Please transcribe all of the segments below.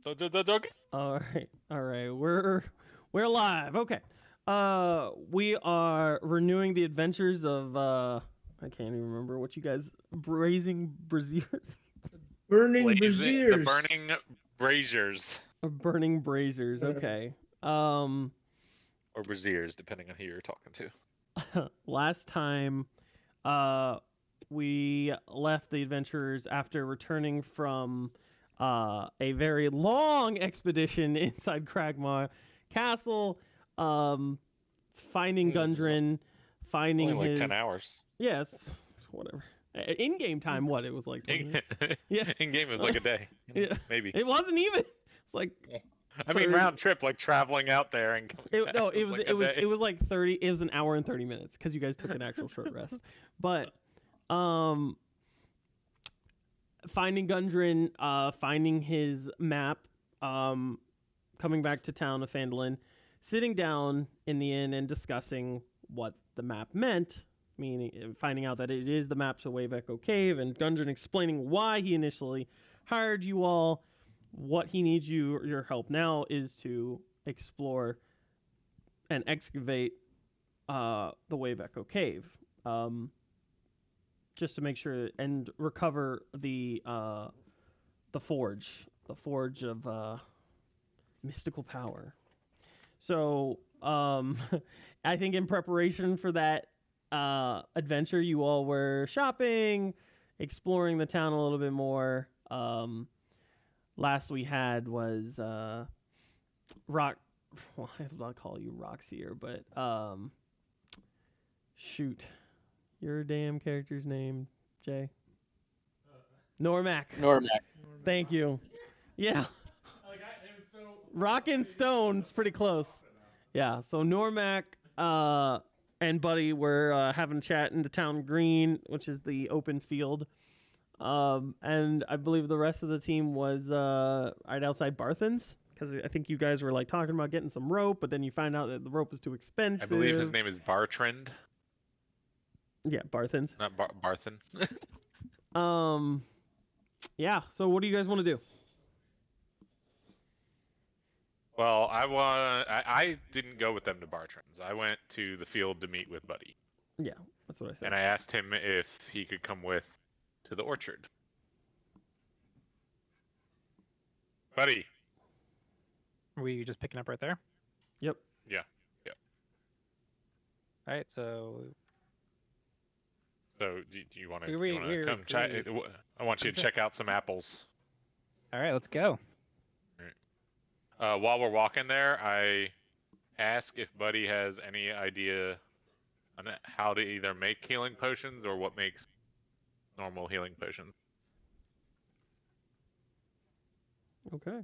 All right. We're live. Okay. We are renewing the adventures of I can't even remember what you guys braising braziers, Burning The braziers. burning braziers. burning braziers. Okay. Um, Or braziers, depending on who you're talking to. last time, uh, we left the adventurers after returning from a very long expedition inside Cragmaw Castle. Um, finding Gundren, finding Only like his 10 hours. yes, whatever. In game time, what it was like 20 minutes. Yeah. In game, it was like a day. Yeah. Maybe. It wasn't even. It's like. I mean, round trip, like traveling out there and coming back No, it was like it was it was like 30. It was an hour and 30 minutes because you guys took an actual short rest. But finding Gundren, finding his map, coming back to town of Phandalin, sitting down in the inn and discussing what the map meant, meaning finding out that it is the map to Wave Echo Cave, and Gundren explaining why he initially hired you all. What he needs your help now is to explore and excavate the Wave Echo Cave, just to make sure and recover the forge of mystical power. So I think in preparation for that adventure, you all were shopping, exploring the town a little bit more. Last we had was Rock. Well, I will not call you Roxier, but shoot, your damn character's name, Jay. Normac. Thank you. Yeah. Rock and Stone's pretty close. Yeah. So Normac and Buddy were having a chat in the town green, which is the open field. And I believe the rest of the team was right outside Barthen's, because I think you guys were like talking about getting some rope, but then you find out that the rope was too expensive. I believe his name is Bartrand. Yeah, Barthen's. Not Barthen. Yeah. So what do you guys want to do? Well, I didn't go with them to Bartrand's. I went to the field to meet with Buddy. Yeah, that's what I said. And I asked him if he could come with to the orchard. Buddy. Were you just picking up right there? Yep. Yeah. All right, so. So do you want to come check? I want you to check out some apples. All right, let's go. While we're walking there, I ask if Buddy has any idea on how to either make healing potions or what makes normal healing potions. Okay.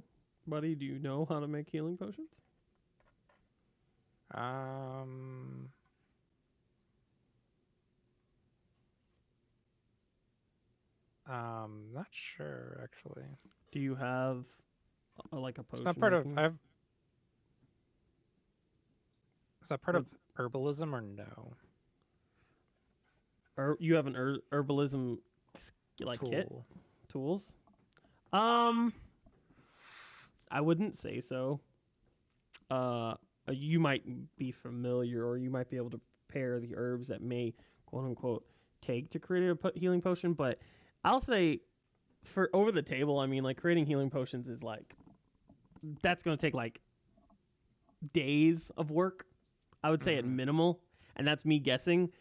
Buddy, do you know how to make healing potions? Not sure actually. Do you have like a potion? It's not part of. Is that part of herbalism or no? You have an herbalism like Tool. kit tools? I wouldn't say so. You might be familiar, or you might be able to prepare the herbs that may quote unquote take to create a healing potion, but I'll say for over the table, I mean, like creating healing potions is like that's going to take like days of work. I would say at minimal, and that's me guessing,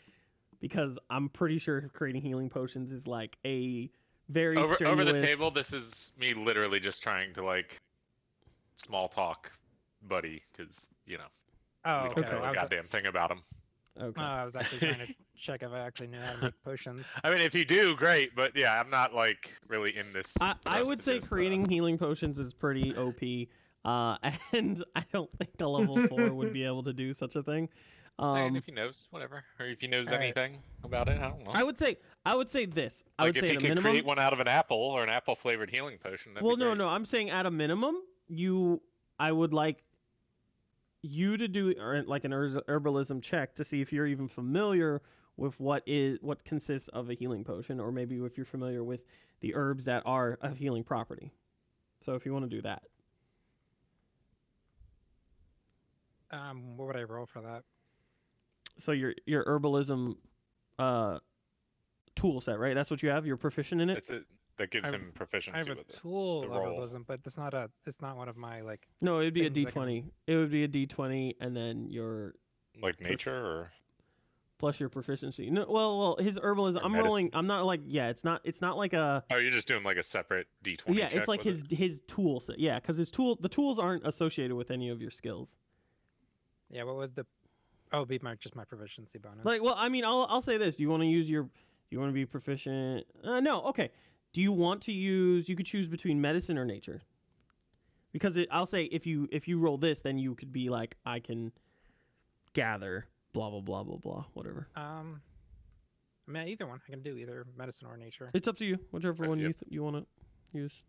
because I'm pretty sure creating healing potions is like a very strenuous... Over the table, this is me literally just trying to like small talk Buddy, because we don't know a goddamn thing about him. Okay. I was actually trying to check if I actually knew how to make potions. I mean, if you do, great, but yeah, I'm not like really in this. I would say creating healing potions is pretty OP, and I don't think a level 4 would be able to do such a thing. And if he knows, whatever, or if he knows anything about it, I don't know. I would say this. I would say if at he a minimum, create one out of an apple or an apple flavored healing potion. Well, no, I'm saying at a minimum, I would like you to do like an herbalism check to see if you're even familiar with what consists of a healing potion, or maybe if you're familiar with the herbs that are a healing property. So if you want to do that. What would I roll for that? So your herbalism tool set, right? That's what you have. You're proficient in it. That gives him I have proficiency a with tool the of roll. herbalism, but it's not one of my like. No, it'd be a things I can- D20. It would be a D20, and then your Like nature or plus your proficiency. No, well, his herbalism. Or I'm medicine. rolling. I'm not like It's not like a. oh, you're just doing like a separate D20 Yeah, check it's like with his tool set. Yeah, because the tools aren't associated with any of your skills. Yeah, what would the? Oh, be just my proficiency bonus. Like, well, I mean, I'll say this. Do you want to use your? Do you want to be proficient? No. Okay. Do you want to use? You could choose between medicine or nature. Because I'll say if you roll this, then you could be like, I can gather blah blah blah blah blah whatever. I mean, either one. I can do either medicine or nature. It's up to you. Whichever one you want to use.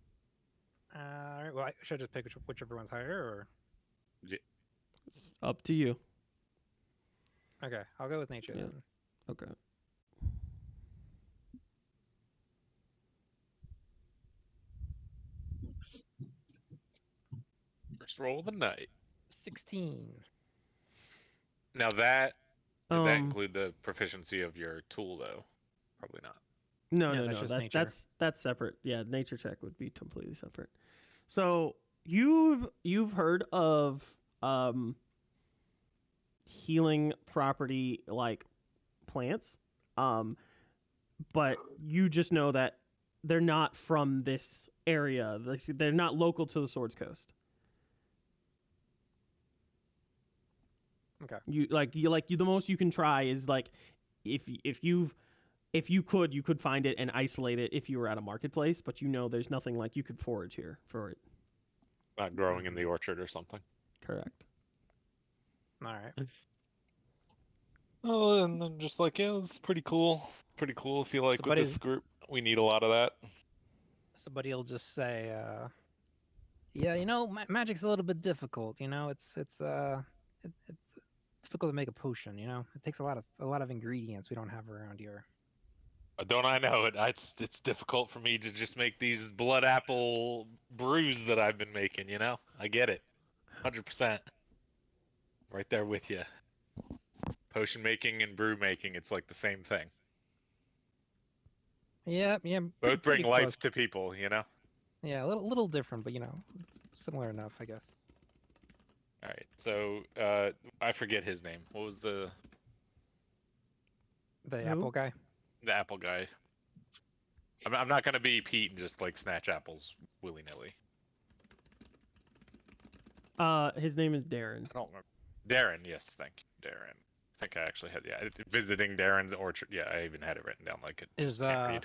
All right. Well, should I just pick whichever one's higher, or? Yeah. Up to you. Okay, I'll go with nature then. Okay. First roll of the night. 16. Now did that include the proficiency of your tool though? Probably not. No. That's just nature. That's separate. Yeah, nature check would be completely separate. So you've heard of healing property like plants, but you just know that they're not from this area. They're not local to the Swords Coast. Okay. The most you can try is like if you could find it and isolate it if you were at a marketplace, but there's nothing like you could forage here for it. Not growing in the orchard or something. Correct. All right. Oh, and I'm just like, yeah, it's pretty cool. Pretty cool. I feel like with this group, we need a lot of that. Somebody will just say, yeah, magic's a little bit difficult. It's difficult to make a potion. It takes a lot of ingredients we don't have around here. Don't I know it? It's difficult for me to just make these blood apple brews that I've been making. I get it, 100%. Right there with you. Potion making and brew making, it's like the same thing. Yeah. Both bring life to people, Yeah, a little different, but it's similar enough, I guess. All right, so I forget his name. What was the apple guy? The apple guy. I'm not gonna be Pete and just like snatch apples willy nilly. His name is Darren. I don't remember. Darren, yes, thank you, Darren. I think I actually had visiting Darren's orchard. Yeah, I even had it written down like it. Is Darren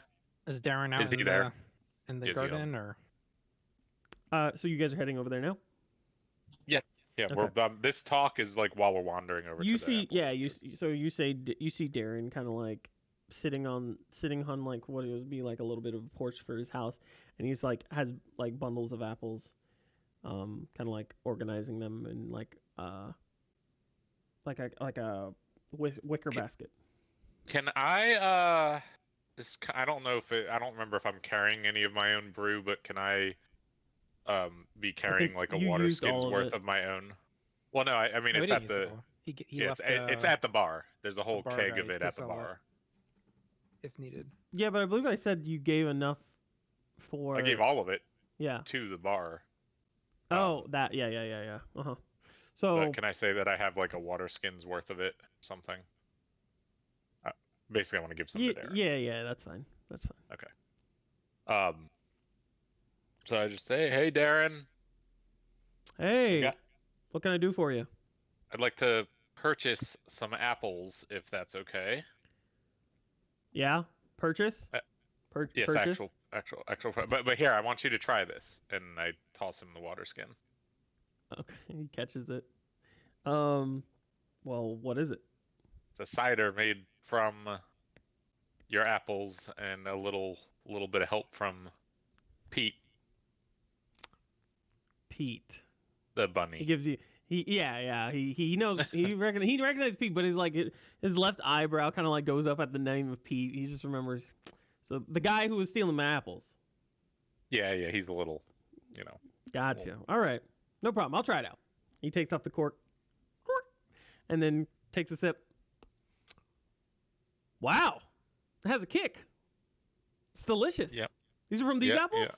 out in the garden or? So you guys are heading over there now? Yeah. Yeah, okay. We're this talk is like while we're wandering over. You see Darren kind of like sitting on like what would be like a little bit of a porch for his house, and he's like has like bundles of apples, kind of like organizing them in like a wicker basket. Can I I don't know I don't remember if I'm carrying any of my own brew, but can I be carrying like a water skin's worth of my own? Well, no, I mean it's at the it's at the bar. There's a whole keg of it at the bar. If needed. Yeah, but I believe I said you gave enough for. I gave all of it. Yeah. To the bar. Oh, that yeah. So. But can I say that I have like a water skin's worth of it? Something. Basically, I want to give some to Darren. Yeah, that's fine. Okay. So I just say, hey, Darren. Hey. What can I do for you? I'd like to purchase some apples, if that's okay. Yeah, purchase. Yes, purchase? actual. But here, I want you to try this, and I toss him the water skin. Okay, he catches it. Well, what is it? It's a cider made from your apples and a little bit of help from Pete. Pete. The bunny. He gives you. He knows. He recognizes Pete, but he's like his left eyebrow kind of like goes up at the name of Pete. He just remembers. So the guy who was stealing my apples. Yeah, he's a little, Gotcha. All right, no problem. I'll try it out. He takes off the cork. and then takes a sip. Wow, it has a kick. It's delicious. Yep. These are from these apples? Yeah.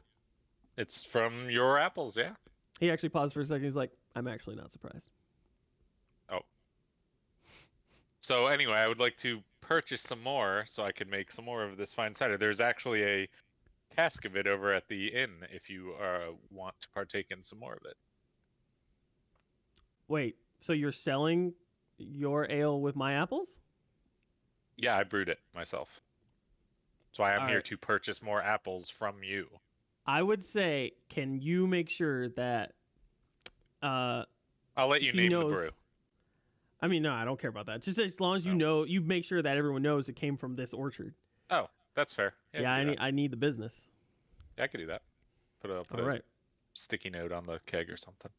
It's from your apples, yeah. He actually paused for a second. He's like, I'm actually not surprised. Oh. So anyway, I would like to purchase some more so I can make some more of this fine cider. There's actually a cask of it over at the inn if you want to partake in some more of it. Wait, so you're selling your ale with my apples? Yeah, I brewed it myself. So I am here to purchase more apples from you. I would say, can you make sure that I'll let you name the brew. I mean, no, I don't care about that. Just as long as you know, you make sure that everyone knows it came from this orchard. Oh, that's fair. Yeah, I need the business. Yeah, I could do that. Put a sticky note on the keg or something.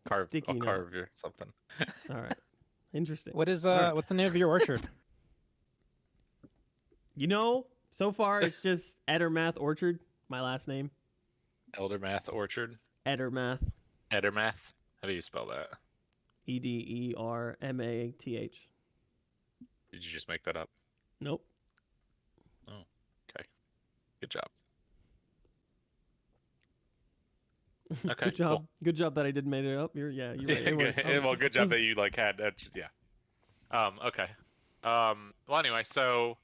I'll carve or something. All right. Interesting. What's the name of your orchard? So far it's just Edermath Orchard, my last name. Eldermath Orchard. Edermath. Edermath. How do you spell that? Edermath. Did you just make that up? Nope. Oh, okay. Good job. Okay. Good job. Cool. Good job that I didn't make it up. You're right. Well, good job that you had that. Yeah. Okay. Well, anyway, so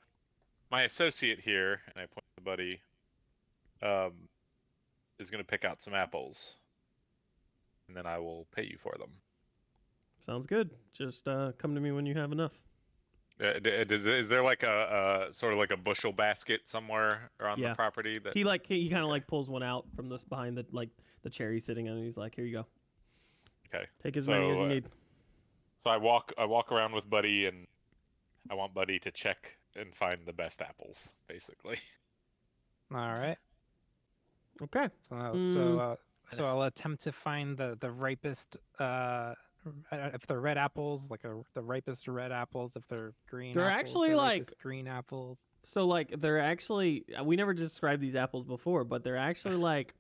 my associate here, and I point to the buddy, is going to pick out some apples, and then I will pay you for them. Sounds good. Just come to me when you have enough. Is there like a sort of like a bushel basket somewhere around the property that he kind of pulls one out from this behind the cherry sitting on it. He's like, here you go. Okay. Take as many as you need. So I walk around with Buddy, and I want Buddy to check and find the best apples, basically. All right. Okay. So I'll attempt to find the ripest. If they're red apples, the ripest red apples. If they're green, they're apples, actually green apples. So they're actually, we never described these apples before, but they're actually like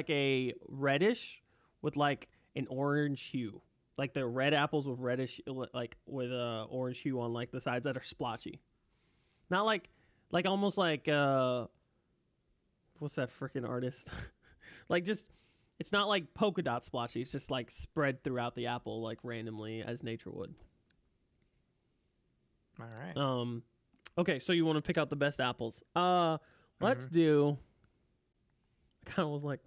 a reddish with an orange hue. Like they're red apples with reddish, with orange hue on the sides that are splotchy. Not almost what's that freaking artist? It's not like polka dot splotchy. It's just spread throughout the apple randomly as nature would. All right. Okay, so you want to pick out the best apples. Let's do. I kind of was like,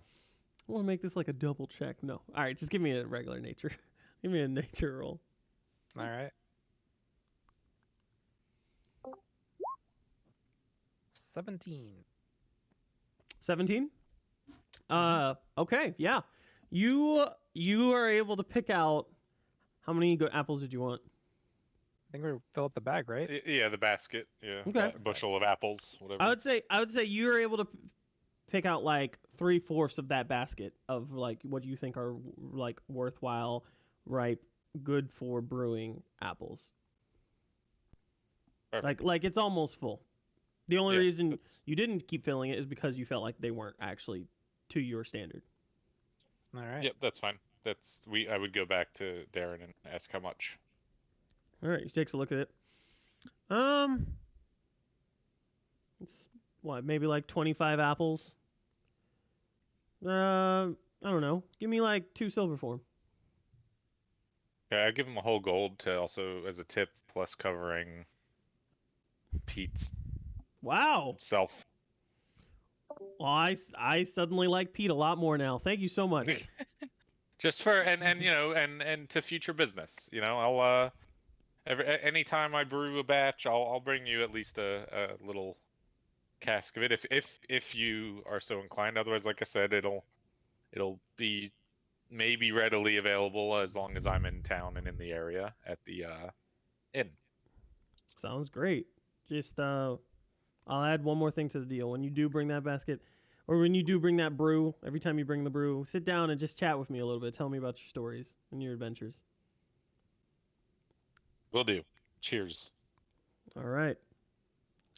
I want to make this a double check. No. All right, just give me a regular nature. Give me a nature roll. All right. 17. 17? Okay, yeah. You are able to pick out how many apples did you want? I think we fill up the bag, right? Yeah, the basket. Yeah. Okay. Bushel of apples, whatever. I would say you are able to pick out 3/4 of that basket of what you think are worthwhile, ripe, good for brewing apples. Perfect. It's almost full. The only reason you didn't keep filling it is because you felt like they weren't actually to your standard. All right. Yep, that's fine. I would go back to Darren and ask how much. All right, he takes a look at it. It's maybe 25 apples. I don't know. Give me 2 silver for him. Okay, I give him a whole gold to also as a tip, plus covering Pete's. Wow. Self. Well, I suddenly like Pete a lot more now. Thank you so much. Just for and to future business. I'll anytime I brew a batch, I'll bring you at least a little cask of it if you are so inclined. Otherwise, like I said, it'll be maybe readily available as long as I'm in town and in the area at the inn. Sounds great. Just I'll add one more thing to the deal. When you do bring that basket, or when you do bring that brew, every time you bring the brew, sit down and just chat with me a little bit. Tell me about your stories and your adventures. Will do. Cheers. All right.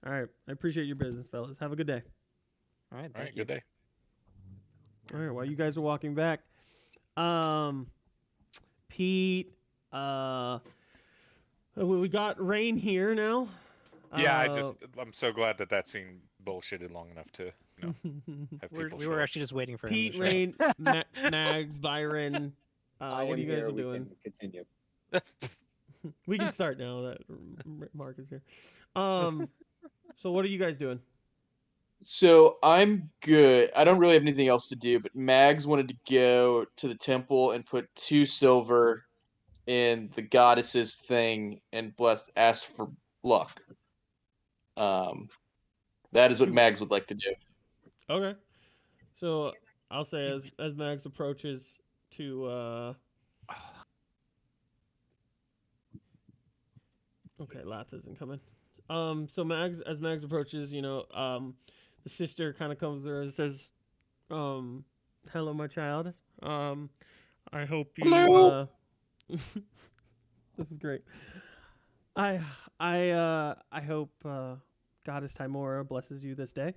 I appreciate your business, fellas. Have a good day. All right. Thank you. Good day. All right. While you guys are walking back, Pete We got rain here now. Yeah, I'm so glad that scene bullshitted long enough to, have people we were actually just waiting for Pete, him to show. Rain, Mags, Byron. What are you guys doing? We can continue. We can start now that Mark is here. So what are you guys doing? So I'm good. I don't really have anything else to do, but Mags wanted to go to the temple and put 2 silver in the goddess's thing and ask for luck. That is what Mags would like to do. Okay. So I'll say as Mags approaches to Okay, Lath isn't coming. So as Mags approaches, the sister kind of comes there and says, hello, my child. I hope you. Hello. This is great. I hope Goddess Timora blesses you this day.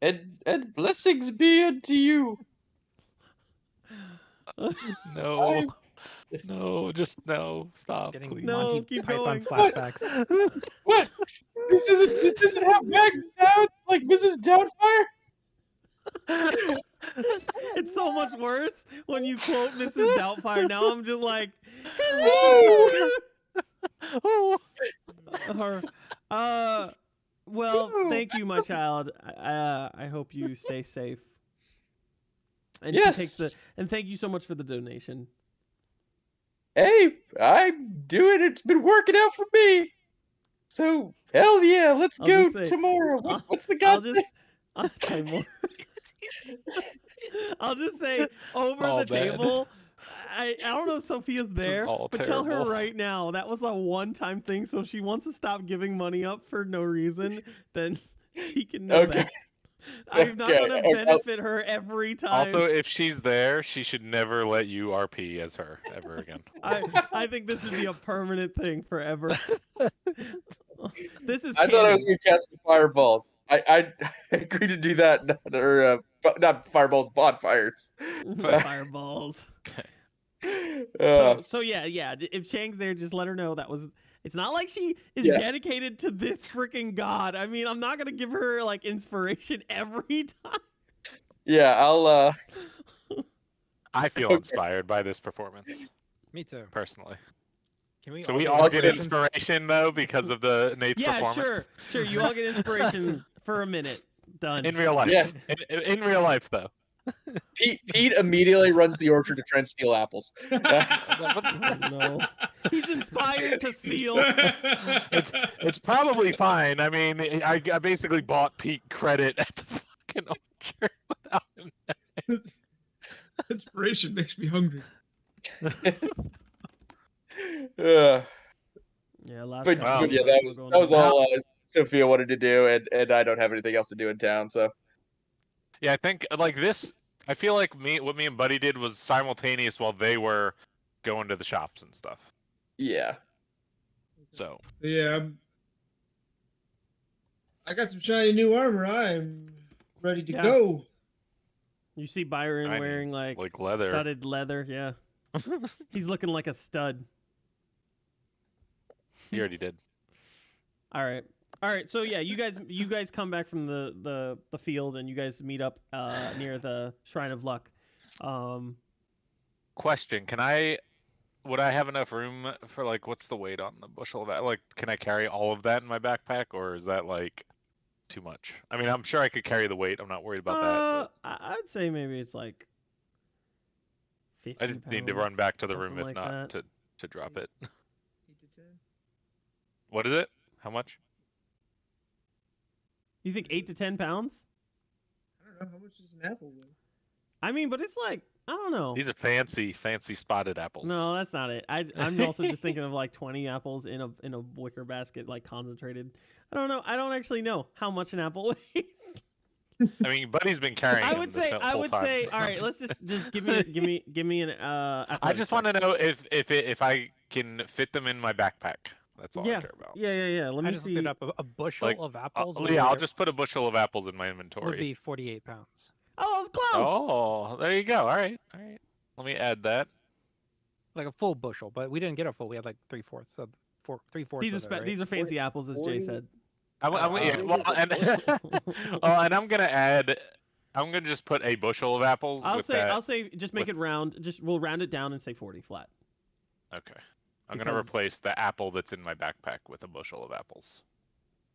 And blessings be unto you. No. No, just no. Stop, Getting please. No, Monty keep Python going. flashbacks. What? This isn't how Mags sounds like Mrs. Doubtfire. It's so much worse when you quote Mrs. Doubtfire. Now I'm just like, well, thank you, my child. I hope you stay safe. And yes. And thank you so much for the donation. Hey, I'm doing it. It's been working out for me. So hell yeah, let's go tomorrow. What's the god's name? I'll just say over the table. I don't know if Sophia's there, but tell her right now that was a one-time thing. So if she wants to stop giving money up for no reason, then she can know that. I'm not going to benefit her every time. Also, if she's there, she should never let you RP as her ever again. I think this should be a permanent thing forever. This is. I thought I was going to cast some fireballs. I agreed to do that, not fireballs, bonfires. Fireballs. Okay. So yeah. If Chang's there, just let her know that was. It's not like she is dedicated to this freaking god. I mean, I'm not gonna give her like inspiration every time. Yeah, I'll. I feel inspired by this performance. Me too. Personally. Can we all get inspiration though because of Nate's performance? Yeah, sure. You all get inspiration for a minute. Done. In real life. Yes. In real life though. Pete immediately runs the orchard to try and steal apples. No. He's inspired to steal. It's probably fine. I mean, I basically bought Pete credit at the fucking orchard without him. Inspiration makes me hungry. Yeah, but yeah, that was all Sophia wanted to do, and I don't have anything else to do in town, so. Yeah, I think like this. I feel like what me and Buddy did was simultaneous while they were going to the shops and stuff. Yeah. So. Yeah. I got some shiny new armor. I'm ready to go. You see Byron wearing like leather, studded leather. Yeah. He's looking like a stud. He already did. All right. So yeah, you guys come back from the field and you guys meet up near the Shrine of Luck. Question: would I have enough room for like what's the weight on the bushel of that? Like, can I carry all of that in my backpack, or is that like too much? I mean, I'm sure I could carry the weight. I'm not worried about that. But... I'd say maybe it's like 50 I just need to run back to the room if like not to drop it. What is it? How much? You think 8 to 10 pounds? I don't know. How much is an apple weigh? I mean, but it's like, I don't know. These are fancy spotted apples. No, that's not it. I'm also just thinking of like 20 apples in a wicker basket, like concentrated. I don't know. I don't actually know how much an apple weighs. I mean, Buddy's been carrying. I would say. All right, let's just give me an. I just want to know if I can fit them in my backpack. That's all I care about. Yeah. Let me just see. looked it up. A bushel of apples. I'll just put a bushel of apples in my inventory. Would be 48 pounds. Oh, it's close. Oh, there you go. All right. Let me add that. like a full bushel, but we didn't get a full. We had like 3/4. So 3/4. These are fancy apples, as Jay said. Yeah, well, and and I'm gonna add. I'm gonna just put a bushel of apples. I'll say just make it round. We'll round it down and say 40 flat. Okay. I'm gonna replace the apple that's in my backpack with a bushel of apples.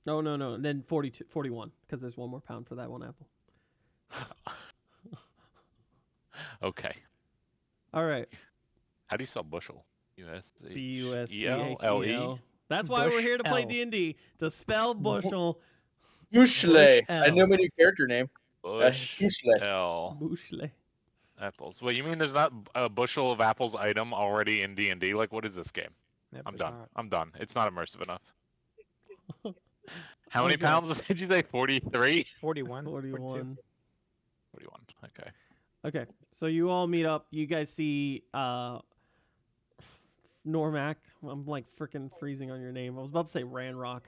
No. And then 41, because there's 1 more pound for that 1 apple. Okay. All right. How do you spell bushel? B-U-S-C-H-E-L. That's why we're here to play D&D, to spell bushel. Bushle. I know my new character name. Bushle. Apples. Wait, you mean there's not a bushel of apples item already in D&D? Like, what is this game? Yep, I'm done. Not. I'm done. It's not immersive enough. How many pounds did you say? 43? 41. 41. 41. Okay. Okay. So you all meet up. You guys see Normac. I'm like freaking freezing on your name. I was about to say Ranrock.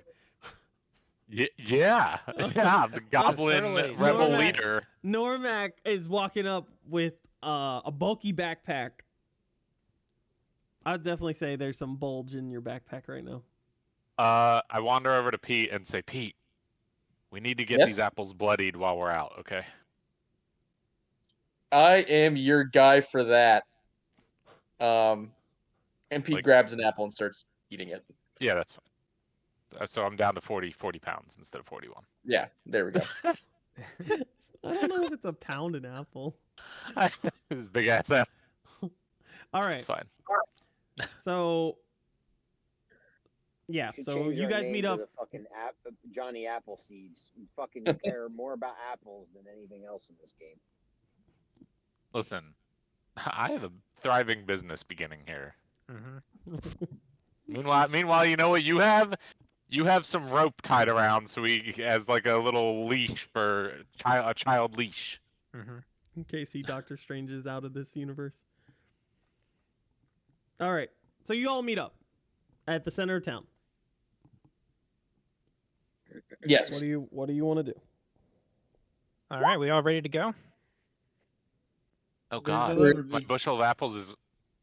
Yeah. The goblin rebel leader. Normac is walking up with a bulky backpack. I'd definitely say there's some bulge in your backpack right now. I wander over to Pete and say, Pete, we need to get these apples bloodied while we're out, okay? I am your guy for that. And Pete grabs an apple and starts eating it. Yeah, that's fine. So I'm down to 40 pounds instead of 41. Yeah, there we go. I don't know if it's a pound an apple. It's a big ass apple. All right. It's fine. So, yeah. So you guys meet up. The fucking Johnny Appleseeds. You fucking care more about apples than anything else in this game. Listen, I have a thriving business beginning here. Mm-hmm. Meanwhile, you know what you have? You have some rope tied around, so as like a little leash for a child leash. Mm-hmm. In case Doctor Strange is out of this universe. All right. So you all meet up at the center of town. Yes. What do you want to do? All right, we all ready to go? Oh God, my bushel of apples is.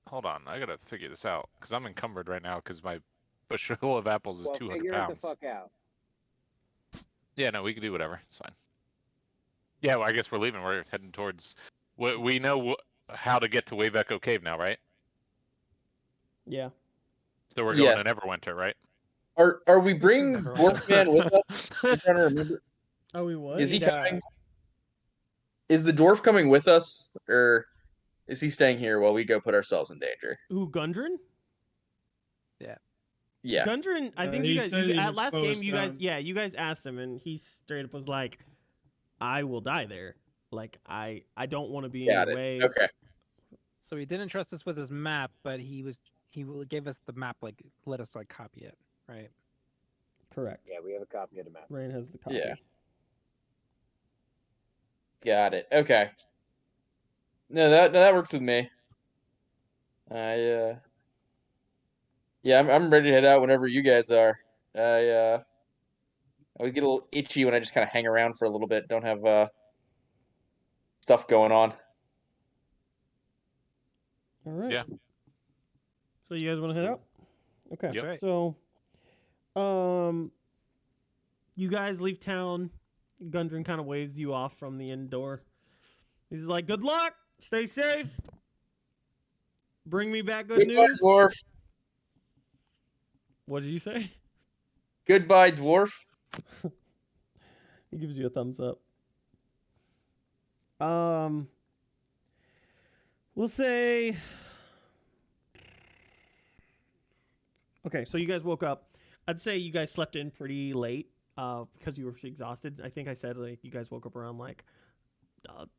Hold on, I gotta figure this out because I'm encumbered right now because my bushel of apples is 200 figure pounds. it the fuck out. Yeah, no, we can do whatever. It's fine. Yeah, well, I guess we're leaving. We're heading towards. We know how to get to Waveecho Cave now, right? Yeah. So we're going to Neverwinter, right? Are we bringing Dwarf Man with us? I'm trying to remember. Oh, we what? Is he coming? Is the dwarf coming with us, or is he staying here while we go put ourselves in danger? Ooh, Gundren? Yeah. Gundren, I think you guys at last game you guys asked him and he straight up was like, I will die there. Like I don't want to be in the way. Okay. So he didn't trust us with his map, but he gave us the map, like let us like copy it, right? Correct. Yeah, we have a copy of the map. Rain has the copy. Yeah. Got it. Okay. No, that works with me. Yeah, I'm ready to head out whenever you guys are. I always get a little itchy when I just kind of hang around for a little bit. Don't have stuff going on. All right. Yeah. So you guys want to head out? Okay. That's right. So, you guys leave town. Gundren kind of waves you off from the inn door. He's like, "Good luck. Stay safe. Bring me back good Goodbye, news." dwarf. What did you say? Goodbye, dwarf. He gives you a thumbs up. We'll say. Okay, so you guys woke up. I'd say you guys slept in pretty late, because you were exhausted. I think I said like you guys woke up around like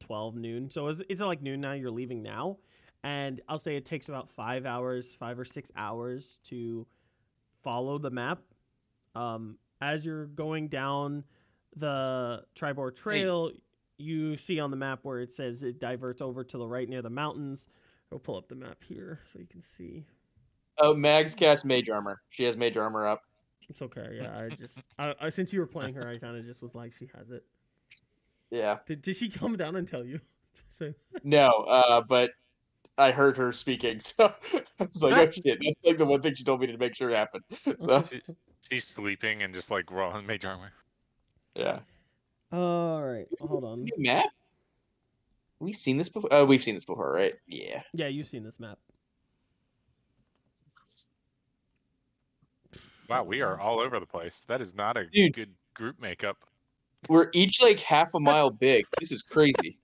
12 noon. So it's like noon now. You're leaving now, and I'll say it takes about 5 or 6 hours to follow the map. As you're going down the Tribor Trail, you see on the map where it says it diverts over to the right near the mountains. I'll pull up the map here so you can see. Oh, Mags cast Mage Armor. She has Mage Armor up. It's okay. Yeah, I since you were playing her, I kind of just was like, she has it. Yeah. Did she come down and tell you? No, but I heard her speaking, so I was like, oh shit, that's like the one thing she told me to make sure it happened. So she's sleeping and just like rolling mage armor. Yeah. All right, hold on. New map? We've seen this before. Oh, we've seen this before, right? Yeah. Yeah, you've seen this map. Wow, we are all over the place. That is not a good group makeup. We're each like half a mile big. This is crazy.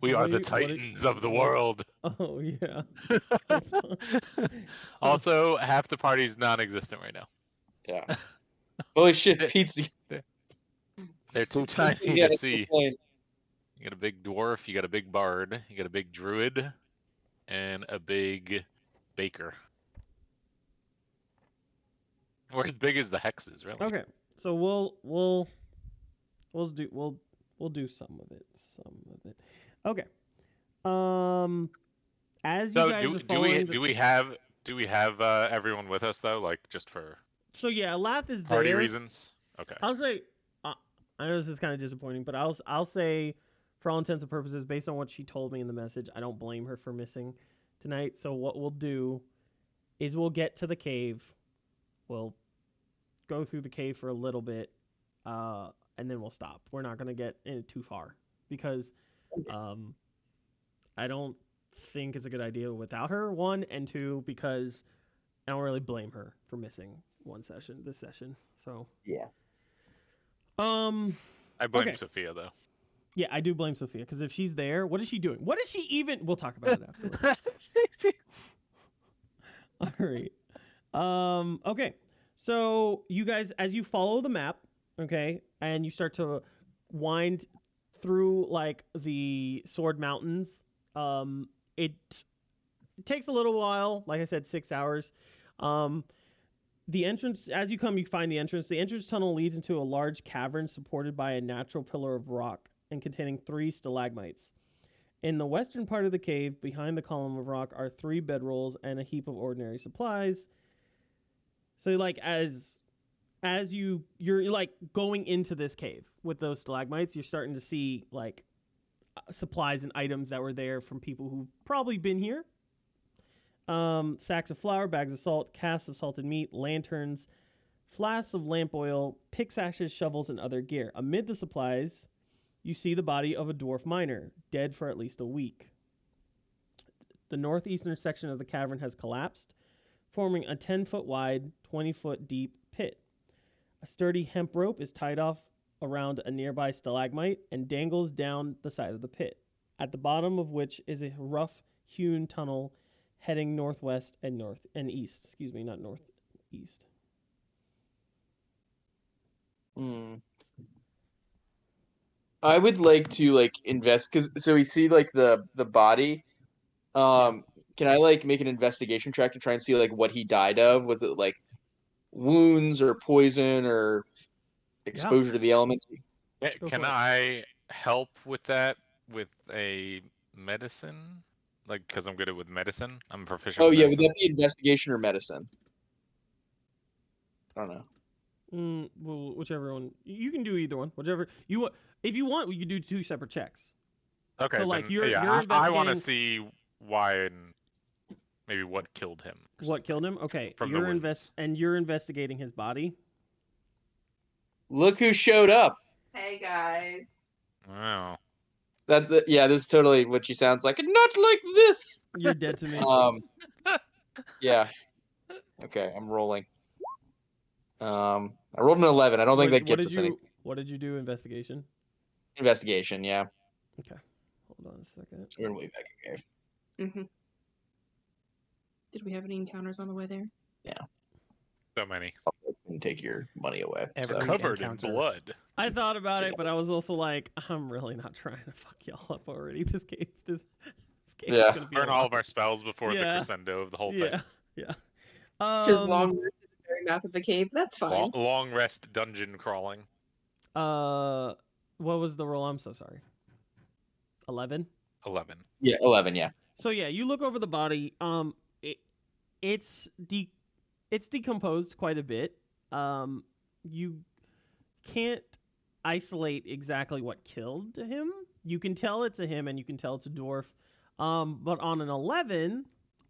We are the titans of the world. Oh yeah. Also, half the party's non-existent right now. Yeah. Holy shit, Pete's. They're too tiny to see. You got a big dwarf, you got a big bard, you got a big druid, and a big baker. We're as big as the hexes, really. Okay, so we'll do some of it. Okay. As you guys are following do we have everyone with us though, like just for So yeah, Lath is party there. reasons? Okay. I'll say I know this is kind of disappointing, but I'll say for all intents and purposes, based on what she told me in the message, I don't blame her for missing tonight. So what we'll do is we'll get to the cave. We'll go through the cave for a little bit, and then we'll stop. We're not gonna get too far because I don't think it's a good idea without her. One and two because I don't really blame her for missing this session. So yeah. I blame Sophia though. Yeah, I do blame Sophia because if she's there, what is she doing? What is she even? We'll talk about it afterwards. All right. Okay. So you guys, as you follow the map, okay, and you start to wind through like the Sword Mountains, it takes a little while. Like I said, 6 hours. The entrance, as you come, you find the entrance. The entrance tunnel leads into a large cavern supported by a natural pillar of rock and containing 3 stalagmites. In the western part of the cave, behind the column of rock, are 3 bedrolls and a heap of ordinary supplies. So, like, as you're like going into this cave with those stalagmites, you're starting to see like supplies and items that were there from people who've probably been here. Sacks of flour, bags of salt, casks of salted meat, lanterns, flasks of lamp oil, pickaxes, shovels, and other gear. Amid the supplies, you see the body of a dwarf miner, dead for at least a week. The northeastern section of the cavern has collapsed, forming a 10-foot wide, 20-foot deep pit. A sturdy hemp rope is tied off around a nearby stalagmite and dangles down the side of the pit, at the bottom of which is a rough-hewn tunnel heading northwest and east. Excuse me, not northeast. I would like to like invest so we see like the body. Can I like make an investigation track to try and see like what he died of? Was it like wounds or poison or exposure to the elements? Can I help with that with a medicine? Like, because I'm good with medicine. I'm proficient. Oh yeah, would that be investigation or medicine? I don't know. Well, whichever one. You can do either one. Whichever you want. If you want, we could do 2 separate checks. Okay. So like you're I want to see why and maybe what killed him. What killed him? Okay. From you're investigating his body. Look who showed up. Hey guys. Wow. Yeah, this is totally what she sounds like. Not like this. You're dead to me. Yeah. Okay, I'm rolling. I rolled an 11. I don't think that gets us anything. What did you do? Investigation? Investigation, yeah. Okay. Hold on a second. We're way back in cave. Mm-hmm. Did we have any encounters on the way there? Yeah. So many. And take your money away. Covered in blood. I thought about it, but I was also like, I'm really not trying to fuck y'all up already. This cave is gonna be burn all of our spells before the crescendo of the whole thing. Yeah. Just long rest at the very mouth of the cave. That's fine. Long rest dungeon crawling. What was the roll? I'm so sorry. 11? 11. Yeah, 11, yeah. So yeah, you look over the body. It's decomposed quite a bit. You can't isolate exactly what killed him. You can tell it's a him, and you can tell it's a dwarf. But on an 11,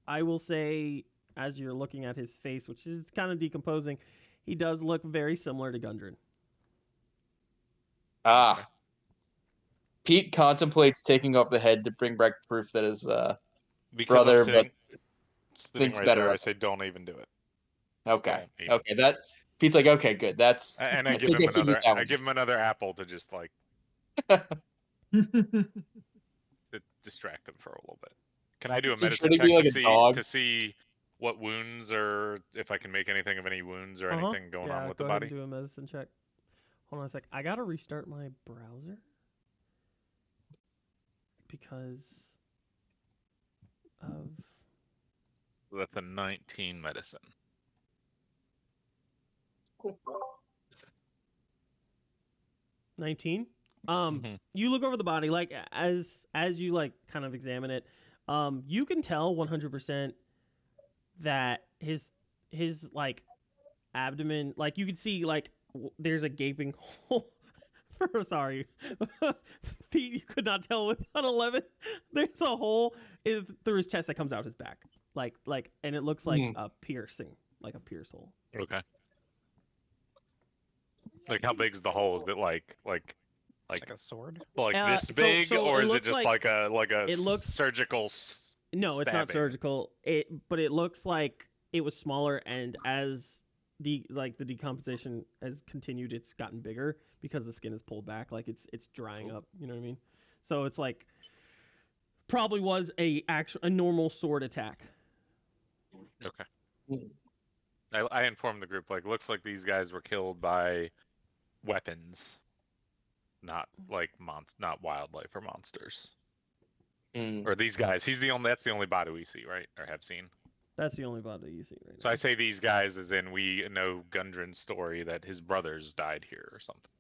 I will say, as you're looking at his face, which is kind of decomposing, he does look very similar to Gundren. Ah. Pete contemplates taking off the head to bring back proof that his brother, but thinks right better there, of I say don't even do it. Okay. Okay. That Pete's like, okay, good. That's. And I give him another. I give him another apple to just like to distract him for a little bit. Can I do a medicine check to see what wounds or if I can make anything of any wounds or anything going on with the body? Yeah, go ahead and do a medicine check. Hold on a sec. I gotta restart my browser because of. That's a 19 medicine. Cool. 19. You look over the body, like as you like kind of examine it, you can tell 100% that his like abdomen, like you can see like there's a gaping hole. Sorry, Pete, you could not tell with an 11. There's a hole through his chest that comes out his back, like, and it looks like a piercing, like a pierce hole. Okay. Like how big's the hole? Is it like a sword? Like this big, or is it just like a it looks surgical? No, it's not surgical. But it looks like it was smaller, and as the decomposition has continued, it's gotten bigger because the skin is pulled back, like it's drying up. You know what I mean? So it's like probably was a normal sword attack. Okay. I informed the group, like, looks like these guys were killed by weapons, not like not wildlife or monsters. Or these guys. That's the only body we see, right? Or have seen. That's the only body you see right now. So I say these guys as in we know Gundren's story that his brothers died here or something.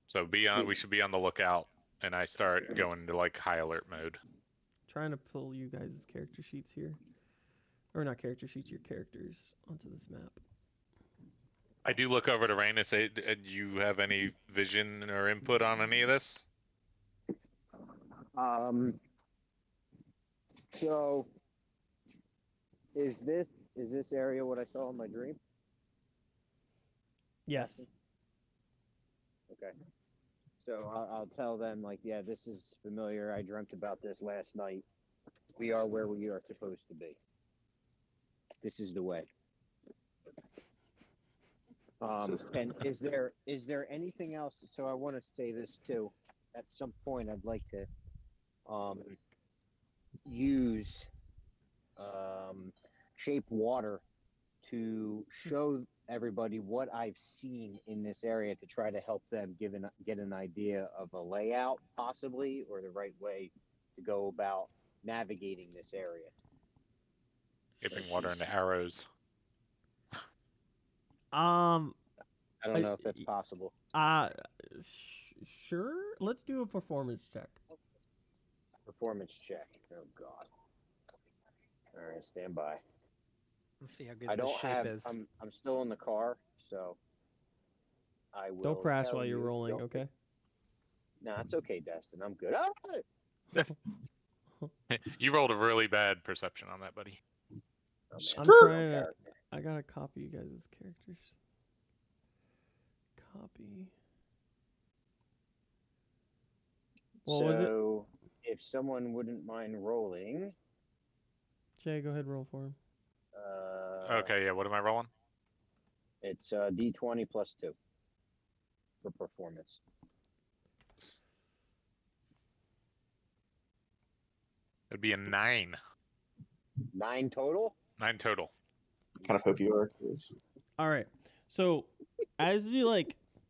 So we should be on the lookout, and I start going into like high alert mode. Trying to pull you guys' character sheets here. Or not character sheets, your characters onto this map. I do look over to Rain and say, do you have any vision or input on any of this? So is this area what I saw in my dream? Yes. Okay. So I'll tell them, like, yeah, this is familiar. I dreamt about this last night. We are where we are supposed to be. This is the way. And is there anything else? So I want to say this too. At some point, I'd like to use shape water to show everybody what I've seen in this area to try to help them get an idea of a layout, possibly, or the right way to go about navigating this area. Dipping water into arrows. I don't know if that's possible. Sure. Let's do a performance check. Performance check. Oh God. All right, stand by. Let's see how good the shape is. I'm still in the car, so I will. Don't crash while you're rolling, okay? No, it's okay, Destin. I'm good. You rolled a really bad perception on that, buddy. Oh, I'm trying to. I gotta copy you guys' characters. Copy. What was it? If someone wouldn't mind rolling. Jay, go ahead, roll for him. Okay, yeah. What am I rolling? It's D20 plus 2 for performance. It'd be a 9. 9 total? 9 total. Kind of hope you are. All right. So as you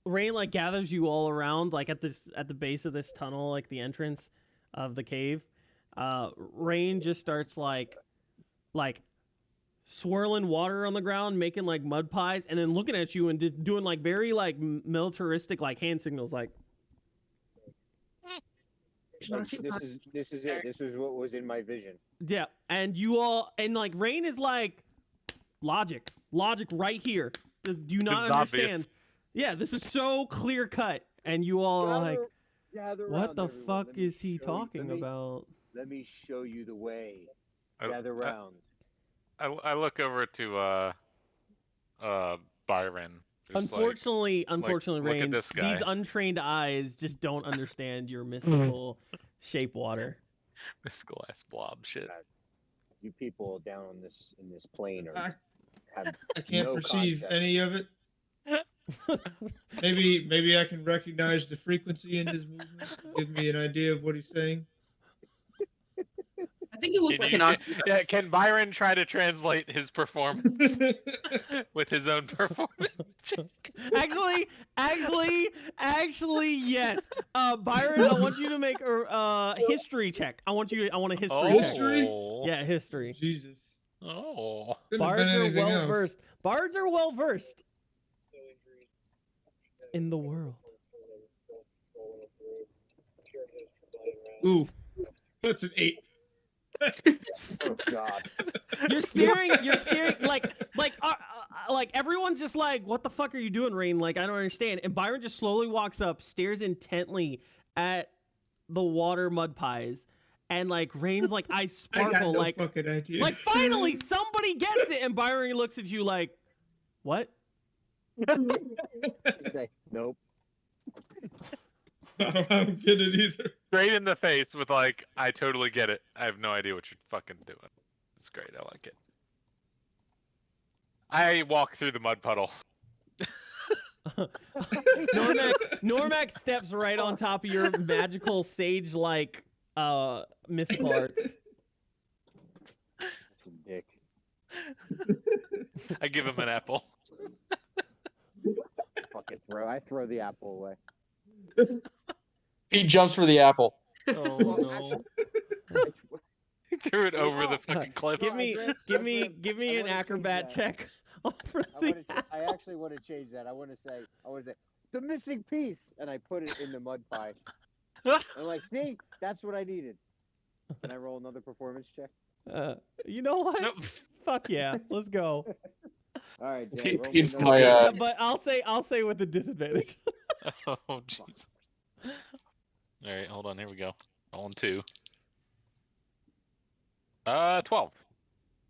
Rain gathers you all around at the base of this tunnel, like the entrance of the cave. Rain just starts like swirling water on the ground, making mud pies, and then looking at you and doing very militaristic hand signals like. This is it. This is what was in my vision. Yeah, and you all Rain is logic right here. Do you not understand? Obvious. Yeah, this is so clear cut, and you all are Gather What around, the everyone. fuck Let me is he show you- talking about? Let me show you the way. I- Gather round. I look over to Byron. Just Unfortunately, look at Rain, this guy. these untrained eyes just don't understand your mystical shape water. Mystical ass blob shit. You people down on in this plane I have can't no perceive concept. any of it. Maybe I can recognize the frequency in his movement. Give me an idea of what he's saying. I think it looks like an octopus. Yeah, can Byron try to translate his performance with his own performance? Actually, yes. Byron, I want you to make a history check. I want a history check. History? Yeah, history. Jesus. Oh. Couldn't have been Bards are anything well else. versed. Bards are well versed in the world. Ooh, that's an 8. Oh God. You're staring like everyone's just like, what the fuck are you doing, Rain? Like, I don't understand. And Byron just slowly walks up, stares intently at the water mud pies, and like Rain's like eyes sparkle. I got no like fucking idea. Like finally somebody gets it, and Byron looks at you like, what? Say nope. I don't get it either. Straight in the face with like, I totally get it. I have no idea what you're fucking doing. It's great. I like it. I walk through the mud puddle. Normac steps right on top of your magical sage-like mystical arts. Dick. I give him an apple. Fucking I throw the apple away. Pete jumps for the apple. Oh no! He threw it over the fucking cliff. Give me an acrobat check. I actually want to change that. I want to say the missing piece, and I put it in the mud pie. I'm like, see, that's what I needed. Can I roll another performance check? You know what? Nope. Fuck yeah, let's go. All right, Jay, roll me Pete's another my, check. But I'll say with a disadvantage. Oh jeez. All right, hold on. Here we go. Rolling 2. 12.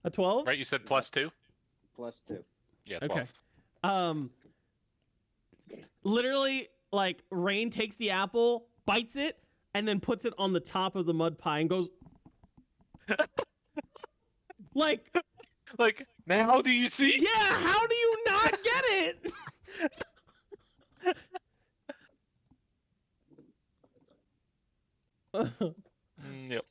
A 12? Right? You said +2. +2. Yeah, 12. Okay. Literally, like Rain takes the apple, bites it, and then puts it on the top of the mud pie and goes. Like, now do you see? yeah, how do you not get it? Yep.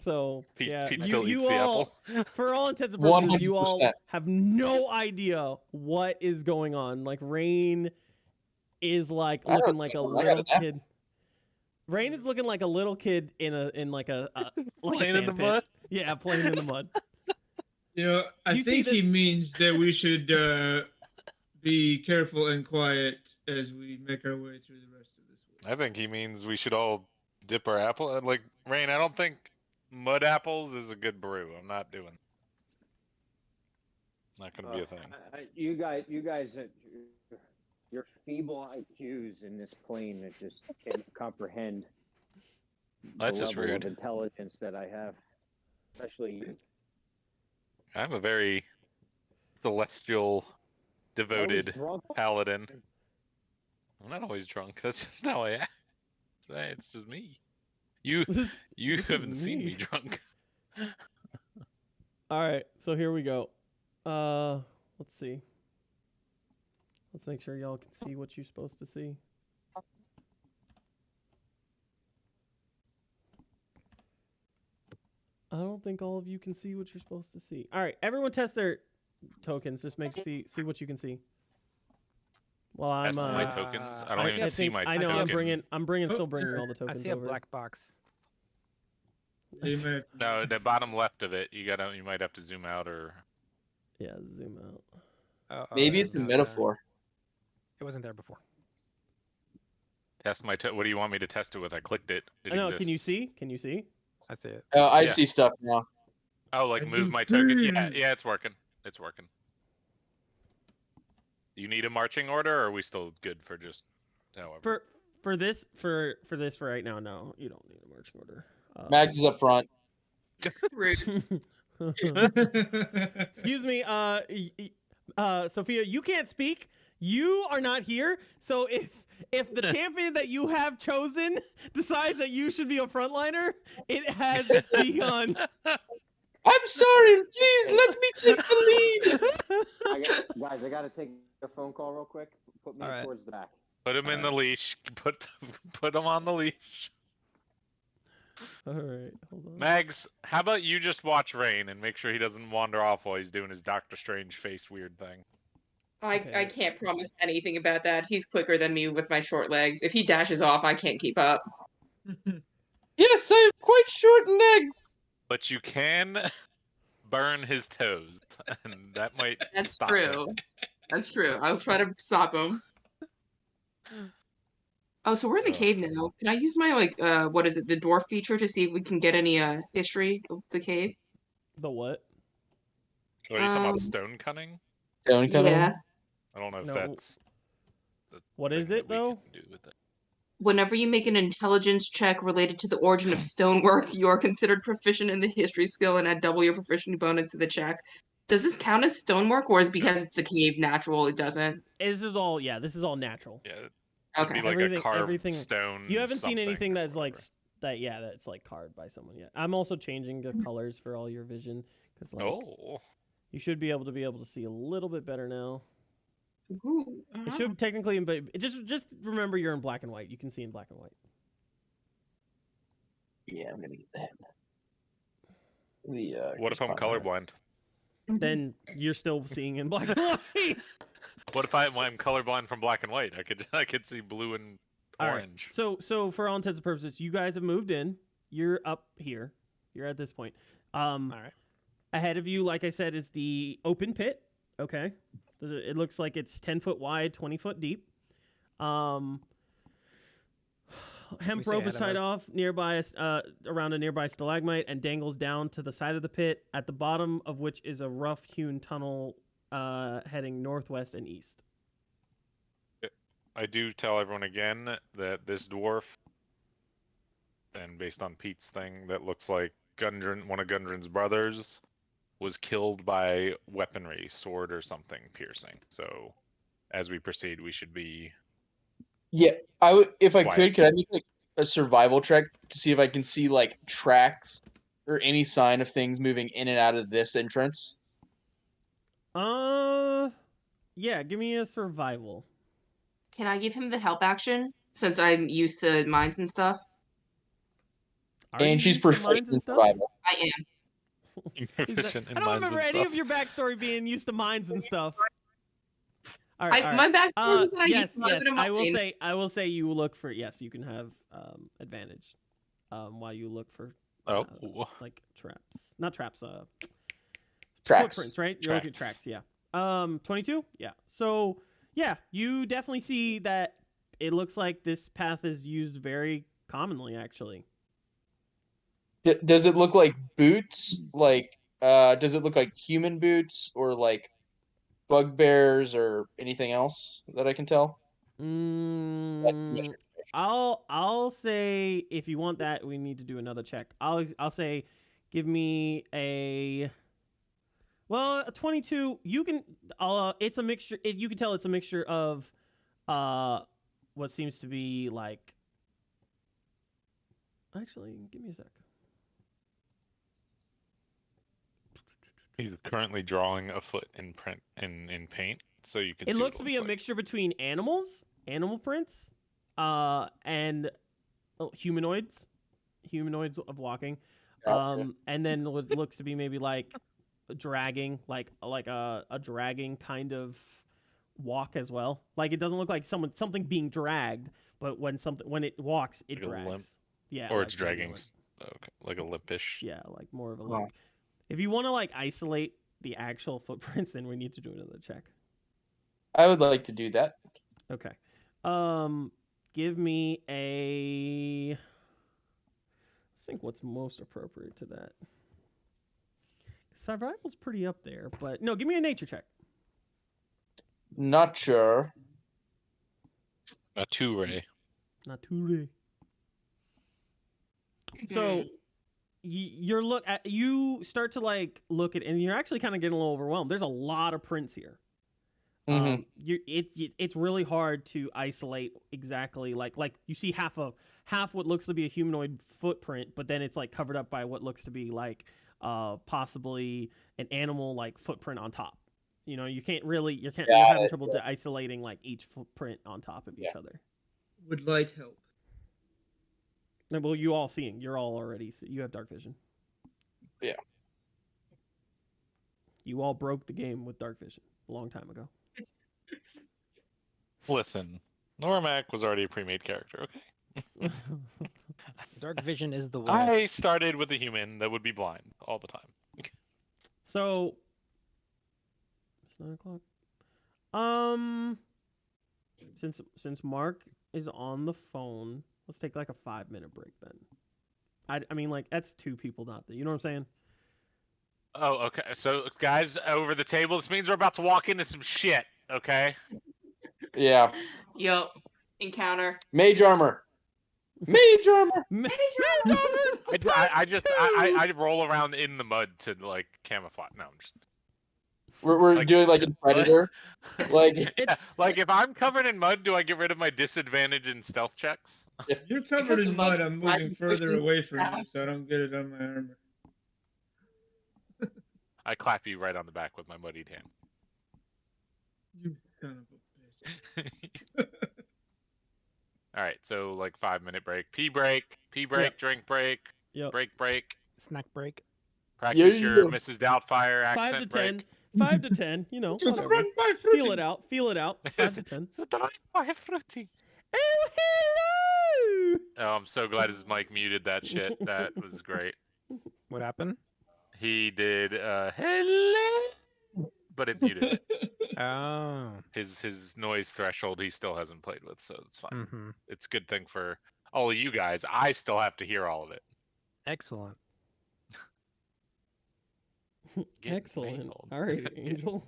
So, yeah, Pete still eats you the all, apple. for all intents and purposes, you all 100%. have no idea what is going on. Like, Rain is like looking like a little kid. Rain is looking like a little kid in like a Playing in the pit. mud? Yeah, playing in the mud. You know, I think he means that we should be careful and quiet as we make our way through the rest of this week. I think he means we should all dip our apple. Like, Rain, I don't think mud apples is a good brew. I'm not doing. Not gonna be a thing. You guys, your feeble IQs in this plane that just can't comprehend That's the just level rude. of intelligence that I have, especially you. I'm a very celestial, devoted drunk? paladin. I'm not always drunk. That's just how I act. It's just me. You haven't seen me drunk. All right, so here we go. Let's see. Let's make sure y'all can see what you're supposed to see. I don't think all of you can see what you're supposed to see. All right, everyone test their tokens. Just see what you can see. Well, I'm Test my tokens. I don't even see think, my. I know. token. I'm still bringing all the tokens I see a over. black box. No, the bottom left of it. You might have to zoom out or. Yeah, zoom out. Maybe it's a metaphor. It wasn't there before. Test my. What do you want me to test it with? I clicked it. It No, exists. can you see? Can you see? I see it. Oh, I Yeah. see stuff now. Oh, like I move do my token. see. Yeah, it's working. It's working. You need a marching order, or are we still good for just however? For this for right now, no, you don't need a marching order. Max is up front. Rude. Excuse me, Sophia, you can't speak. You are not here. So if the champion that you have chosen decides that you should be a frontliner, it has begun. I'm sorry. Please let me take the lead. Guys, I gotta take a phone call real quick. Put me towards the back. Put him in the leash. Put him on the leash. All right, hold on. Mags, how about you just watch Rain and make sure he doesn't wander off while he's doing his Doctor Strange face weird thing. I can't promise anything about that. He's quicker than me with my short legs. If he dashes off, I can't keep up. Yes, I have quite short legs. But you can burn his toes, and that might That's stop true. him. That's true. I'll try to stop him. Oh, so we're in the cave now. Can I use my what is it, the dwarf feature to see if we can get any history of the cave? The what? What are you talking about? Stone cutting? Stone cutting? Yeah. I don't know if that's. What is it though? Whenever you make an intelligence check related to the origin of stonework, you are considered proficient in the history skill and add double your proficiency bonus to the check. Does this count as stonework, or is because it's a cave natural it doesn't? This is all natural. Yeah. Okay. Be like a carved stone. You haven't seen anything that's like that. Yeah, that's like carved by someone yet. I'm also changing the colors for all your vision because you should be able to see a little bit better now. Ooh, It should technically, but just remember you're in black and white. You can see in black and white. Yeah, I'm gonna get that. What if I'm colorblind? Then you're still seeing in black and white. What if I'm colorblind from black and white? I could see blue and orange. Right. So for all intents and purposes, you guys have moved in. You're up here. You're at this point. All right. Ahead of you, like I said, is the open pit. Okay. It looks like it's 10 foot wide, 20 foot deep. Hemp rope is tied off nearby, around a nearby stalagmite and dangles down to the side of the pit, at the bottom of which is a rough-hewn tunnel heading northwest and east. I do tell everyone again that this dwarf, and based on Pete's thing, that looks like one of Gundren's brothers, was killed by weaponry, sword or something piercing. So, as we proceed, we should be. Yeah, I would. If I could I make like a survival check to see if I can see like tracks or any sign of things moving in and out of this entrance? Yeah. Give me a survival. Can I give him the help action since I'm used to mines and stuff? And she's proficient in survival. I am. I don't remember any of your backstory being used to mines and stuff. All right. My backstory was that I yes, used to live in a mine. I will say you look for you can have advantage while you look for like traps. Not traps, tracks. Footprints, right? You're looking at tracks, yeah. 22? Yeah. So, yeah, you definitely see that it looks like this path is used very commonly actually. Does it look like boots? Like, does it look like human boots or like bugbears or anything else that I can tell? I'll say if you want that, we need to do another check. I'll say, give me a 22. You can it's a mixture. You can tell it's a mixture of what seems to be like. Actually, give me a sec. He's currently drawing a foot in paint, so you can. It looks to be a mixture between animal prints, and humanoids of walking, and then what looks to be maybe like dragging, like a dragging kind of walk as well. Like it doesn't look like something being dragged, but when it walks, it drags. Limp. Yeah, or it's dragging. Okay, like a limpish. Yeah, like more of a limp. If you want to like isolate the actual footprints, then we need to do another check. I would like to do that. Okay. Give me a. Let's think what's most appropriate to that. Survival's pretty up there, but no, give me a nature check. Not sure. A 2 ray. Not today. So you start to like look at, and you're actually kind of getting a little overwhelmed. There's a lot of prints here. Mm-hmm. It's really hard to isolate exactly like you see half what looks to be a humanoid footprint, but then it's like covered up by what looks to be like possibly an animal like footprint on top. You know, you're having trouble isolating like each footprint on top of each other. Would light help? Well, you all seeing, you have dark vision. Yeah. You all broke the game with dark vision a long time ago. Listen, Normac was already a pre-made character, okay? Dark vision is the way. I started with a human that would be blind all the time. So, it's 9:00. Since Mark is on the phone, let's take like a 5-minute break then. I mean, like, that's 2 people not there. You know what I'm saying? Oh, okay. So, guys, over the table, this means we're about to walk into some shit, okay? Yeah. Yup. Encounter. Mage armor. Mage armor. Mage armor. I roll around in the mud to like camouflage. No, I'm just. We're like, doing like a predator. Like yeah, like if I'm covered in mud, do I get rid of my disadvantage in stealth checks? You're covered in mud. I'm moving further away from you, so I don't get it on my armor. I clap you right on the back with my muddied hand. You son of a bitch. All right, so like 5-minute break. Pee break, yep. Drink break, yep. break. Snack break. Practice your Mrs. Doubtfire accent 5 to break. 10. 5 to 10, you know, whatever. Feel it out. 5 to 10. Oh, hello! Oh, I'm so glad his mic muted that shit. That was great. What happened? He did hello, but it muted it. Oh. His noise threshold he still hasn't played with, so it's fine. Mm-hmm. It's a good thing for all of you guys. I still have to hear all of it. Excellent. Excellent. Nailed. All right, Angel.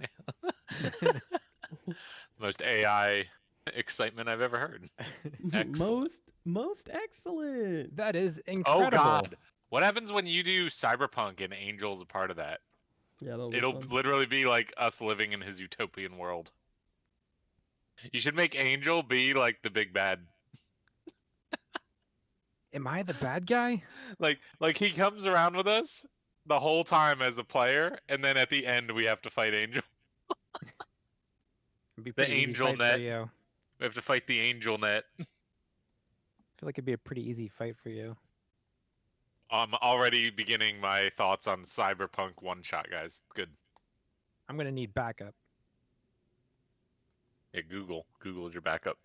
Most AI excitement I've ever heard. Most excellent. That is incredible. Oh God. What happens when you do Cyberpunk and Angel's a part of that? Yeah, it'll literally be like us living in his utopian world. You should make Angel be like the big bad. Am I the bad guy? Like he comes around with us the whole time as a player, and then at the end we have to fight Angel. The Angel Net. We have to fight the Angel Net. I feel like it'd be a pretty easy fight for you. I'm already beginning my thoughts on Cyberpunk one-shot, guys. Good. I'm gonna need backup. Yeah, Google your backup.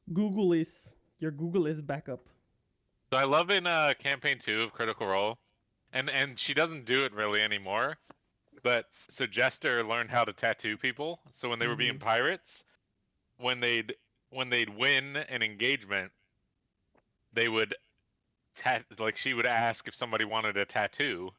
Your Google is backup. So I love in campaign 2 of Critical Role, and she doesn't do it really anymore. But so Jester learned how to tattoo people. So when they were being pirates, when they'd win an engagement, they would like she would ask if somebody wanted a tattoo,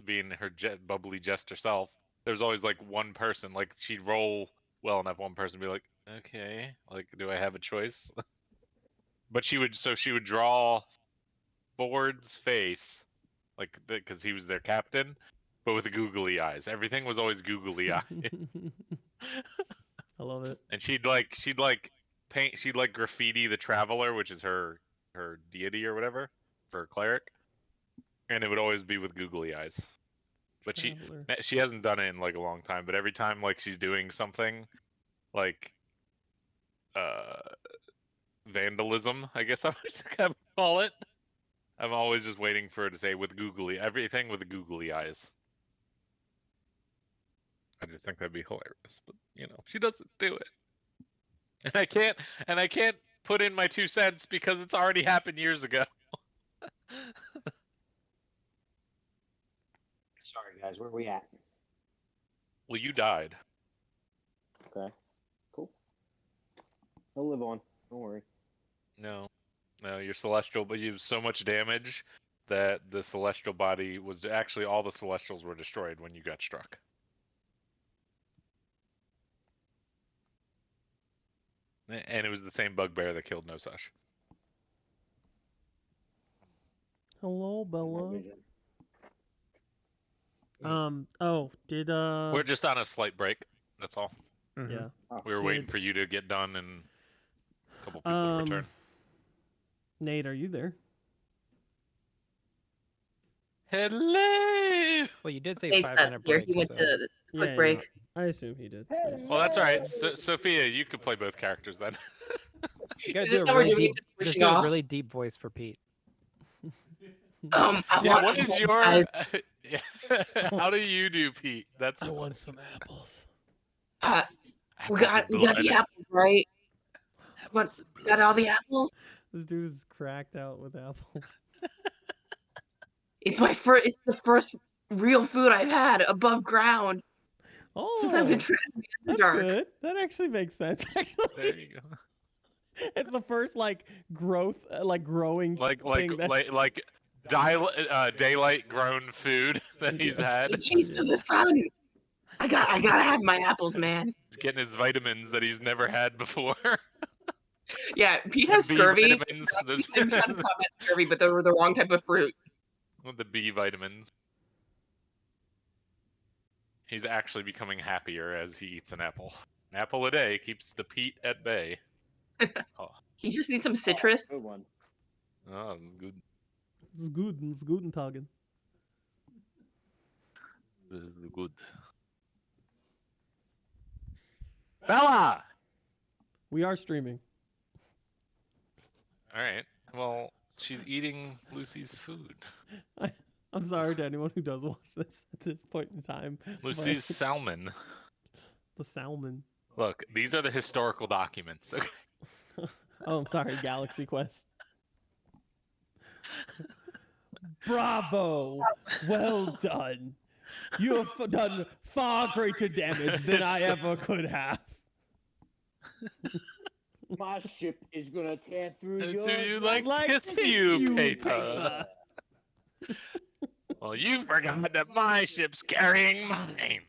being her bubbly Jester self. There's always like one person, like she'd roll well enough, one person be like, okay, like do I have a choice? But she would draw Ford's face, like because he was their captain, but with googly eyes. Everything was always googly eyes. I love it. And she'd graffiti the Traveler, which is her deity or whatever, for a cleric, and it would always be with googly eyes. But she hasn't done it in like a long time. But every time like she's doing something, like vandalism, I guess I would call it. I'm always just waiting for her to say everything with the googly eyes. I just think that'd be hilarious, but you know, she doesn't do it. And I can't put in my 2 cents because it's already happened years ago. Sorry guys, where are we at? Well, you died. Okay. Cool. I'll live on. Don't worry. No, you're celestial, but you have so much damage that the celestial body was actually all the celestials were destroyed when you got struck. And it was the same bugbear that killed No Such. Hello, Bella. Did We're just on a slight break. That's all. Mm-hmm. Yeah. We were waiting for you to get done and a couple people to return. Nate, are you there? Hello. Well, you did say Thanks, 5-minute break. He went so. to quick Yeah, break. I assume he did. Well, that's all right. Sophia, you could play both characters then. You gotta Is do this a how we're really doing deep, it, just just switching do a off? really deep voice for Pete. I Yeah, want what is apples, your? guys. How do you do, Pete? That's I the want question. some apples. We Apples got and the blood. apples, right? Apples and blood. Got all the apples. This dude is cracked out with apples. It's the first real food I've had above ground since I've been Oh, trapped in the that's Underdark. good. That actually makes sense. There Actually, you go. it's the first growth, growing thing that. Daylight grown food that he's had. The taste of the sun. I gotta have my apples, man. He's getting his vitamins that he's never had before. Yeah, Pete The has B scurvy. vitamins, I'm trying to combat scurvy, but they're the wrong type of fruit. the B vitamins. He's actually becoming happier as he eats an apple. An apple a day keeps the Pete at bay. Oh, He just needs some citrus. Good one. oh good. It's good. It's guten Tagen. Good. Bella! We are streaming. Alright. Well, she's eating Lucy's food. I'm sorry to anyone who does watch this at this point in time. Lucy's but salmon. the salmon. Look, these are the historical documents. Okay. Oh, I'm sorry, Galaxy Quest. Bravo! Well done. You have done far greater damage than I ever could have. My ship is gonna tear through Do yours you like tissue paper? paper. Well, you forgot that my ship's carrying mines.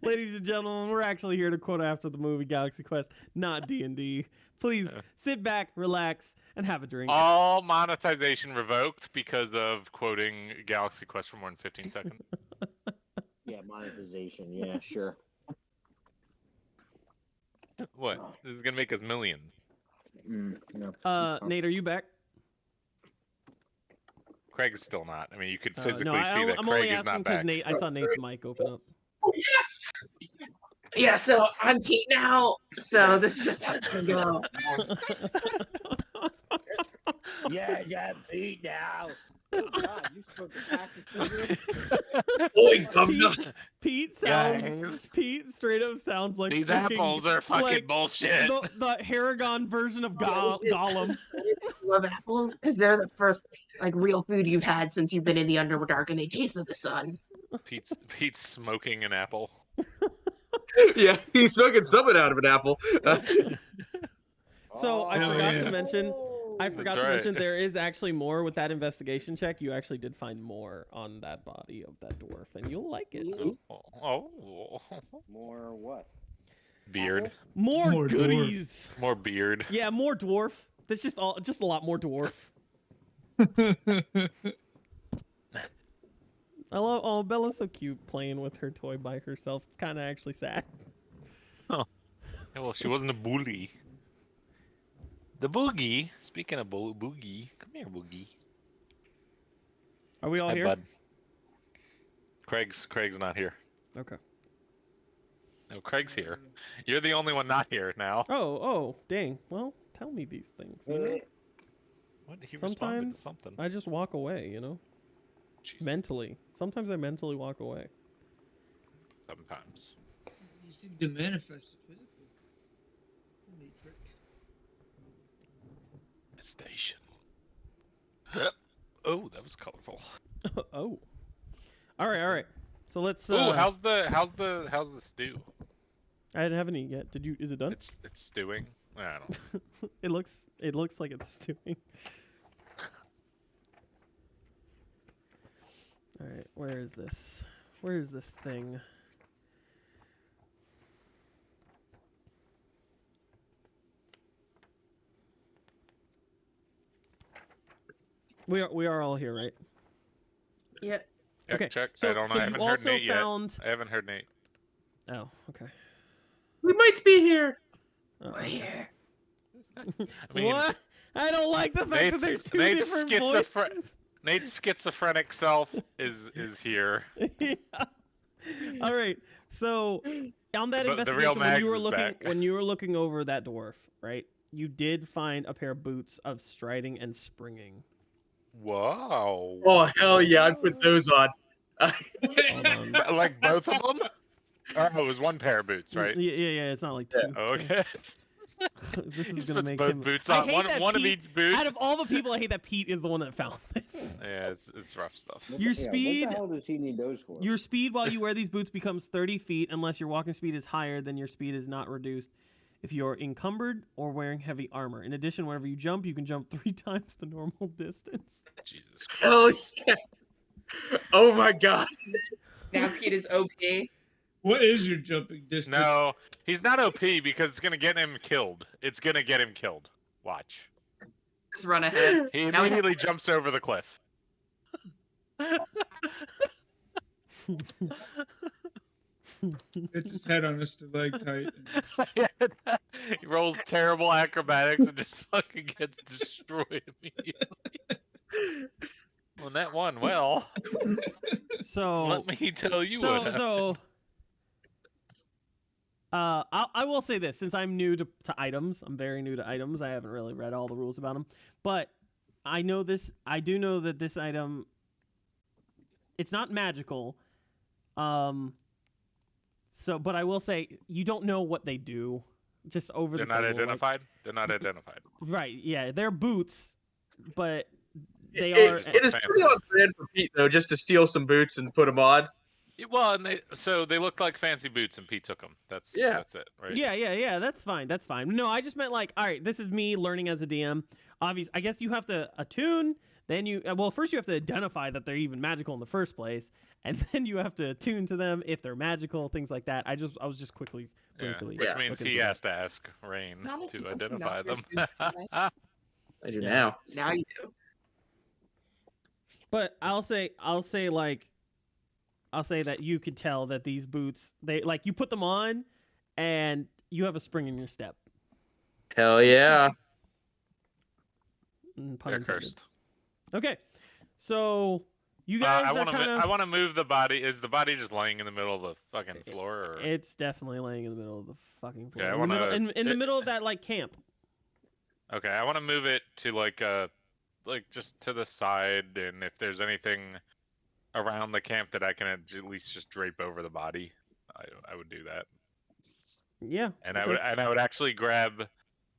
Ladies and gentlemen, we're actually here to quote after the movie Galaxy Quest, not D&D. Please sit back, relax, and have a drink. All monetization revoked because of quoting Galaxy Quest for more than 15 seconds. Yeah, monetization. Yeah, sure. What? This is gonna make us millions. No. Nate, are you back? Craig is still not. I mean, you could physically no, see that I'm Craig only is asking not because back. Nate. I saw Nate's mic open up. Oh, yes. Yeah, so I'm Pete now. So this is just how it's gonna go. Yeah, Pete now. Oh God, you spoke practicing this? Pete straight up sounds like These apples are fucking bullshit. The Haragon version of Gollum. Love apples because they're the first real food you've had since you've been in the Underdark, and they taste of the sun. Pete's smoking an apple. Yeah, he's smoking something out of an apple. So I forgot to mention. I forgot to right. mention there is actually more with that investigation check. You actually did find more on that body of that dwarf, and you'll like it. Oh. More what? Beard. More goodies. Dwarf. More beard. Yeah, more dwarf. That's just a lot more dwarf. I love. Oh, Bella's so cute playing with her toy by herself. It's kind of actually sad. Oh. Yeah, well, she wasn't a bully. The Boogie. Speaking of Boogie, come here, Boogie. Are we all Hi, here? bud. Craig's not here. Okay. No, Craig's here. You're the only one not here now. Oh, dang. Well, tell me these things. You know? What? He responded to Sometimes something. I just walk away, you know? Jeez. Mentally. Sometimes I mentally walk away. Sometimes. You seem to manifest it physically. Neat trick. Station. Oh, that was colorful. Oh. All right. So let's. Ooh, how's the stew? I didn't have any yet. Did you? Is it done? It's stewing. I don't know. It looks like it's stewing. All right. Where is this? Where is this thing? We are all here, right? Yep. Yeah, Okay. check. So, I don't know. so I haven't you heard also Nate found. yet. I haven't heard Nate. Oh, okay. We might be here. Oh, We're here. I mean, what? I don't like the fact that there's two different voices. Nate's schizophrenic self is here. Yeah. All right. So on that The real investigation, Mags is back. when you were looking over that dwarf, right? You did find a pair of boots of striding and springing. Wow. Oh hell yeah! I'd put those on. Hold on. Like both of them? Or it was one pair of boots, right? Yeah. It's not like two. Oh, okay. This is He gonna puts make both him. boots I on. hate that One of Pete, each boot. Out of all the people, I hate that Pete is the one that found this. Yeah, it's rough stuff. Your speed. What the hell does he need those for? Your speed while you wear these boots becomes 30 feet unless your walking speed is higher than your speed is not reduced if you're encumbered or wearing heavy armor. In addition, whenever you jump 3 times the normal distance. Jesus Christ. Hell yeah! Oh my god. Now Pete is OP. What is your jumping distance? No, he's not OP because it's gonna get him killed. It's gonna get him killed. Watch. Let's run ahead. He Now we immediately jumps over the cliff. Gets his head on a stalactite. He rolls terrible acrobatics and just fucking gets destroyed immediately. Well, that one, well. So Let me tell you what happened. I will say this, since I'm new to items, I'm very new to items. I haven't really read all the rules about them, but I do know that this item, it's not magical. But I will say you don't know what they do. Just over They're the not table, identified. They're not identified. Right? Yeah, they're boots, but they It are. is pretty on brand for Pete though, just to steal some boots and put them on. Well, and they looked like fancy boots, and Pete took them. That's it, right? Yeah. That's fine. No, I just meant like, all right, this is me learning as a DM. Obviously, I guess you have to attune. Then first you have to identify that they're even magical in the first place, and then you have to attune to them if they're magical, things like that. I was just quickly, briefly. Which means he has to ask Rain to identify them. I do now. Now you do. But I'll say that you could tell that these boots, they like you put them on, and you have a spring in your step. Hell yeah. They're cursed. Okay, so you guys I want to move the body. Is the body just laying in the middle of the fucking floor? Or? It's definitely laying in the middle of the fucking floor. Yeah, in the middle of that like camp. Okay, I want to move it to like just to the side, and if there's anything around the camp that I can at least just drape over the body, I would do that. Yeah. And okay. I would actually grab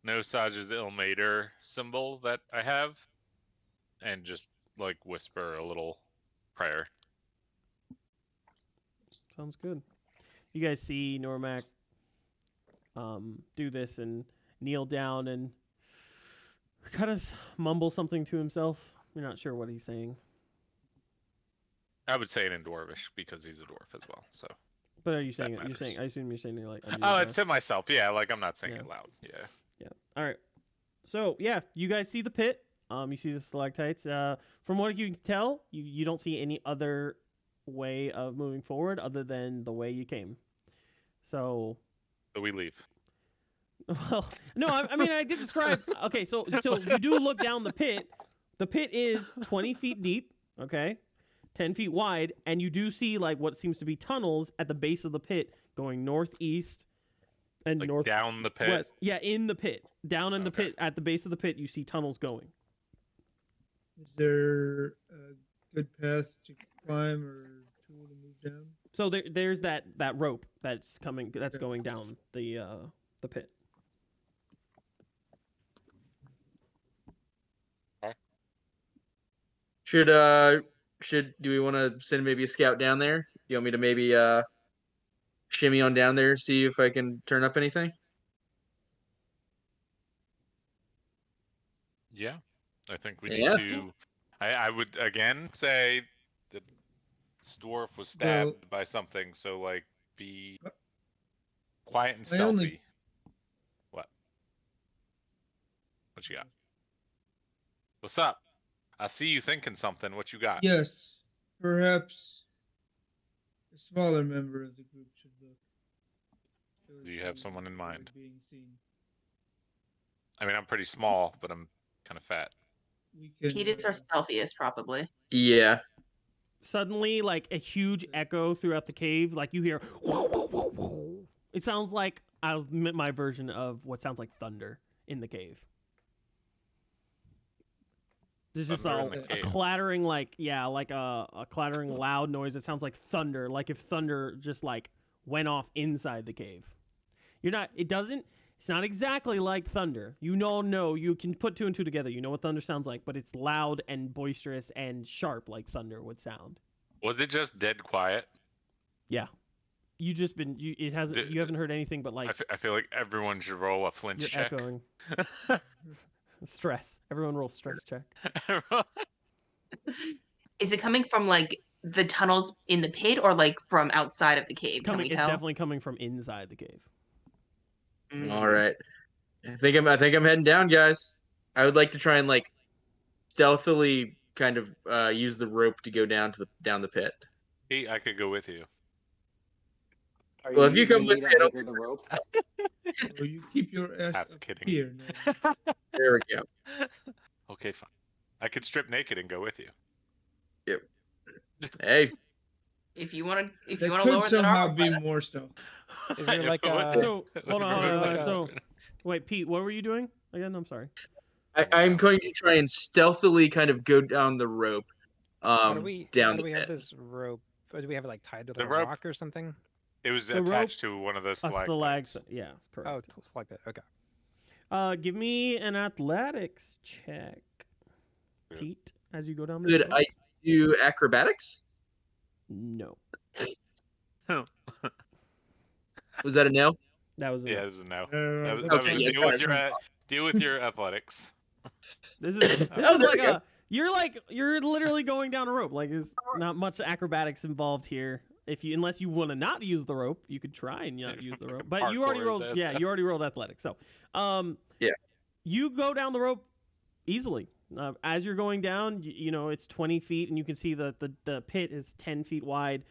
Nosage's Ilmater symbol that I have, and just like whisper a little prayer. Sounds good. You guys see Normac do this and kneel down and kind of mumble something to himself. You're not sure what he's saying. I would say it in Dwarvish because he's a dwarf as well. So. But are you saying it? You're saying. I assume you're saying you're like. It's to myself. Yeah, like I'm not saying it loud. Yeah. Yeah. All right. So yeah, you guys see the pit. You see the stalactites. From what you can tell, you don't see any other way of moving forward other than the way you came. So we leave. Well, no, I mean I did describe. Okay, so you do look down the pit. The pit is 20 feet deep. Okay. 10 feet wide, and you do see like what seems to be tunnels at the base of the pit going northeast and like north down the pit. West. Yeah, in the pit, down in the pit, at the base of the pit, you see tunnels going. Is there a good path to climb or tool to move down? So there's that rope that's going down the pit. Do we want to send maybe a scout down there? You want me to maybe shimmy on down there, see if I can turn up anything? Yeah, I think we need to. I would again say that this dwarf was stabbed by something, so like be quiet and stealthy. What you got? What's up? I see you thinking something. What you got? Yes, perhaps a smaller member of the group should look. Do you have someone in mind? Being seen. I mean, I'm pretty small, but I'm kind of fat. Pete is our stealthiest, probably. Yeah. Suddenly, like a huge echo throughout the cave, like you hear. It sounds like my version of what sounds like thunder in the cave. There's just a clattering, like a clattering loud noise. It sounds like thunder, like if thunder just like went off inside the cave. It's not exactly like thunder. You can put two and two together. You know what thunder sounds like, but it's loud and boisterous and sharp like thunder would sound. Was it just dead quiet? Yeah. You haven't heard anything but like. I feel like everyone should roll a flinch check. Echoing. Stress. Everyone roll stress check. Is it coming from like the tunnels in the pit or like from outside of the cave? Can we tell? It's definitely coming from inside the cave. All right. I think I'm heading down, guys. I would like to try and like stealthily kind of use the rope to go down the pit. Pete, I could go with you. Well, if you come with me, the rope. Or you keep your ass up here. There we go. Okay, fine. I could strip naked and go with you. Yep. Hey. If you want to That lower could that somehow armor, be more stuff. Is there like So hold on. Wait, Pete, what were you doing again? I'm sorry. I'm going to try and stealthily kind of go down the rope. How do we have this rope? Do we have it like tied to The a rope? rock or something? It was attached to one of those stalagmites. Yeah, correct. Oh, it's like that. Okay. Give me an athletics check, Pete, as you go down the Could rope. I do acrobatics? No. Was that a no? That was a it was a no. Deal with your athletics. This is like you're literally going down a rope. Like there's not much acrobatics involved here. Unless you want to not use the rope, you could try and not use the rope. But you already rolled. Yeah, you already rolled athletics. So, you go down the rope easily. As you're going down, it's 20 feet, and you can see the pit is 10 feet wide.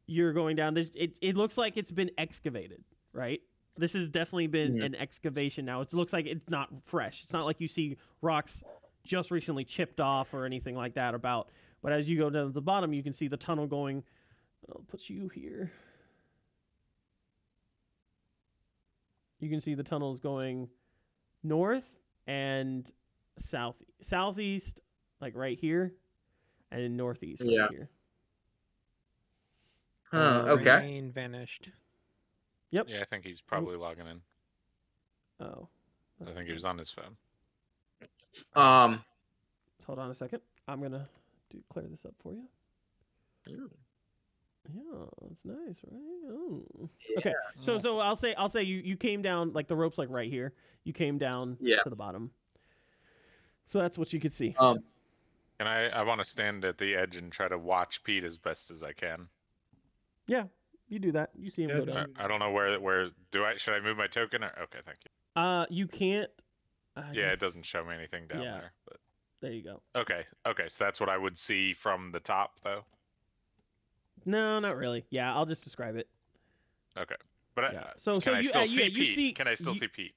You're going down. It looks like it's been excavated, right? This has definitely been an excavation now. It looks like it's not fresh. It's not like you see rocks just recently chipped off or anything like that about. But as you go down to the bottom, you can see the tunnel going. I'll put you here. You can see the tunnels going north and southeast, like right here, and northeast right here. Okay. Rain vanished. Yep. Yeah, I think he's probably logging in. Oh. I think he was on his phone. Hold on a second. I'm gonna clear this up for you. Yeah, that's nice, right? Oh. Yeah. Okay. So I'll say you came down, like the rope's like right here. You came down to the bottom. So that's what you could see. And I want to stand at the edge and try to watch Pete as best as I can. Yeah, you do that. You see him go down. I don't know where should I move my token or okay, thank you. You can't. It doesn't show me anything down there, but there you go. Okay, so that's what I would see from the top though. No, not really. Yeah, I'll just describe it. Okay, but can I still see Pete?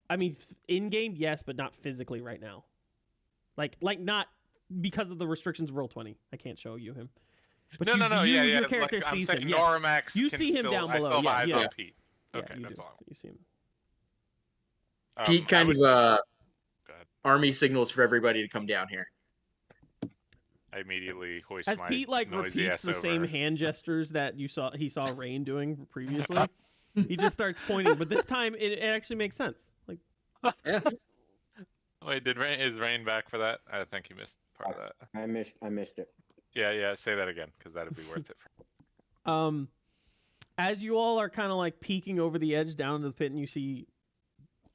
I mean, in game, yes, but not physically right now. Like not because of the restrictions of Roll20. I can't show you him. But your character sees him. Normax you see him down below. I still have eyes on Pete. Okay, that's all. You see him. Pete kind of army signals for everybody to come down here. I immediately hoist as my Pete noisy repeats ass the over. same hand gestures that he saw Rain doing previously. He just starts pointing, but this time it actually makes sense. Like, Wait, is Rain back for that? I think he missed part of that. I missed it. Yeah. Say that again because that'd be worth it. As you all are kind of like peeking over the edge down to the pit, and you see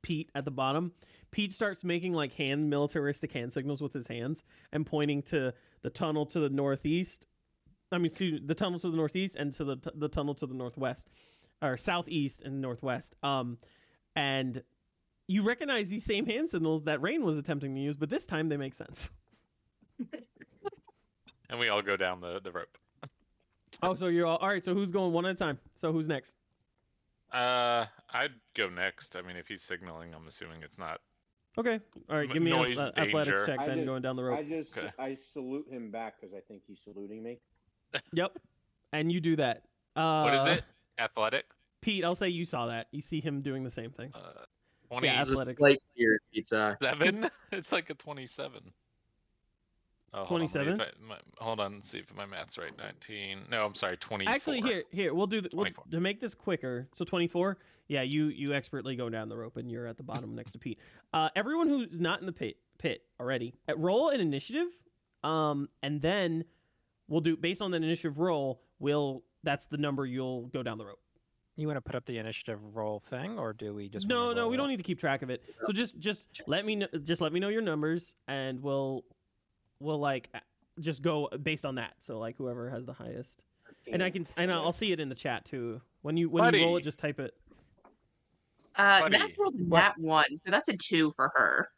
Pete at the bottom. Pete starts making like militaristic hand signals with his hands and pointing to the tunnel to the northeast. The tunnel to the northeast and to the tunnel to the northwest, or southeast and northwest. And you recognize these same hand signals that Rain was attempting to use, but this time they make sense. And we all go down the rope. Oh, so you're all right. So who's going one at a time? So who's next? I'd go next. I mean, if he's signaling, I'm assuming it's not. Okay. All right. Give me noise, an athletics danger. check then going down the rope. I salute him back because I think he's saluting me. Yep. And you do that. What is it? Athletic? Pete, I'll say you saw that. You see him doing the same thing. 20. Yeah, athletics. Like here, pizza. 7? It's like a 27. Oh, 27? Hold on, see if my math's right. 19. No, I'm sorry, 24. Actually, here we'll do to make this quicker. So 24. Yeah, you expertly go down the rope and you're at the bottom next to Pete. Everyone who's not in the pit already, roll an initiative, and then we'll do based on the initiative roll. That's the number you'll go down the rope. You want to put up the initiative roll thing, or do we just? No, we don't need to keep track of it. So just let me know your numbers, and we'll like just go based on that. So like whoever has the highest, and I'll see it in the chat too. When you roll it, just type it. That's rolled that 1, so that's a 2 for her.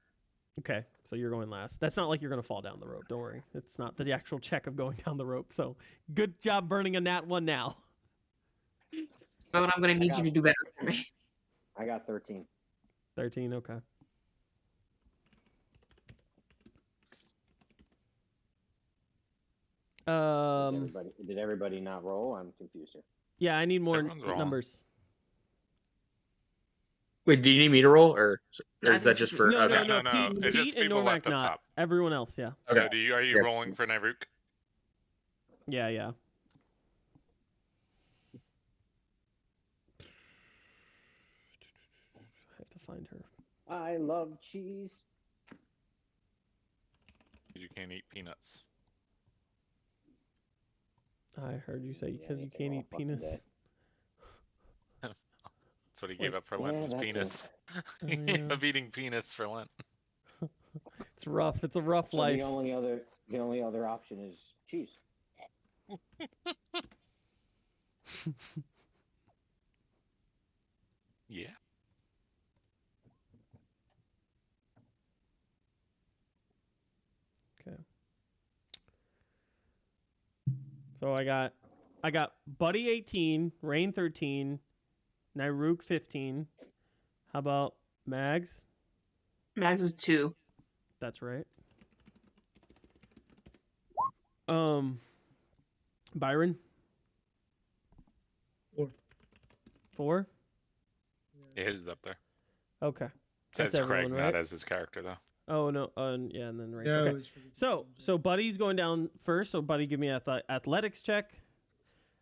Okay, so you're going last. That's not like you're gonna fall down the rope. Don't worry. It's not the actual check of going down the rope. So good job burning a nat 1 now. But I'm gonna need you to do better for me. I got 13. 13. Okay. Did everybody not roll? I'm confused here. Yeah, I need more numbers. Wait, do you need me to roll, or is that just for? No. It's Pete just and people Normac left up not. top. Everyone else, yeah. Okay. So are you rolling for Nyruk? Yeah. I have to find her. I love cheese. You can't eat peanuts. I heard you say because you can't eat penis. That's what he gave up for Lent, was penis. He gave up eating penis for Lent. It's rough. It's a rough life. The only other option is cheese. Yeah. Okay. So I got Buddy 18, Rain 13, Nyruk 15. How about Mags? Mags was 2. That's right. Byron? 4. 4? Yeah, his is up there. Okay. That's everyone, Craig, right? not as his character though. Oh no, yeah, and then Rain. Yeah, okay. So Buddy's going down first. So Buddy, give me an athletics check,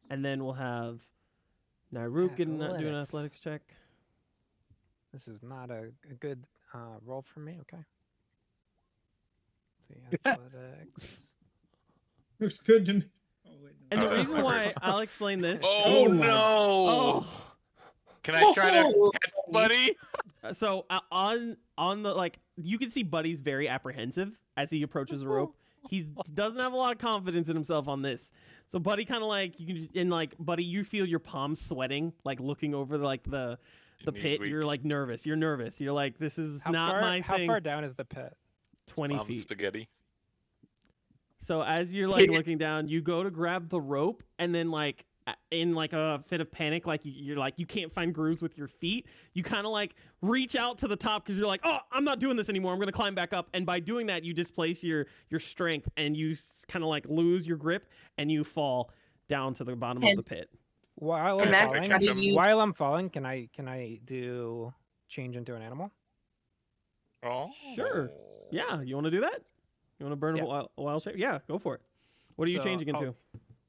and then we'll have Nyruk doing an athletics check. This is not a good roll for me. Okay. Let's see, athletics. Looks good to me. Oh, wait, no. And the reason why I'll explain this. Oh no! Oh. Can I try to catch Buddy? So on the like, you can see Buddy's very apprehensive as he approaches the rope. He doesn't have a lot of confidence in himself on this. So Buddy kind of like Buddy, you feel your palms sweating, like looking over the pit. Weak. You're like nervous. You're nervous. You're like, this is not my thing. How far down is the pit? 20 feet. Spaghetti. So as you're like looking down, you go to grab the rope, and then like in like a fit of panic, like you're like you can't find grooves with your feet. You kind of like reach out to the top because you're like, oh, I'm not doing this anymore. I'm gonna climb back up, and by doing that, you displace your strength, and you kind of like lose your grip, and you fall down to the bottom of the pit. While I'm falling, can I do change into an animal? Oh, sure. Yeah, you want to do that? You want to burn a wild shape? Yeah, go for it. What are you changing into?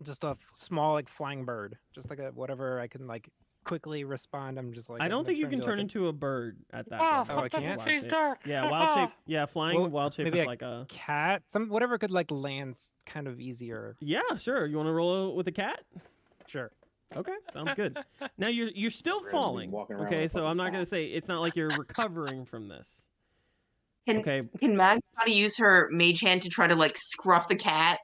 Just a small like flying bird, just like a whatever I can like quickly respond. I'm just like I don't think you can turn into a bird at that point. Oh, I can't. It's dark. Yeah, wild shape. Yeah, flying wild shape is like a cat. Whatever could like land kind of easier. Yeah, sure. You want to roll with a cat? Sure. Okay, sounds good. Now you're still falling. Okay, so I'm not gonna say it's not like you're recovering from this. Can Mag try to use her mage hand to try to like scruff the cat?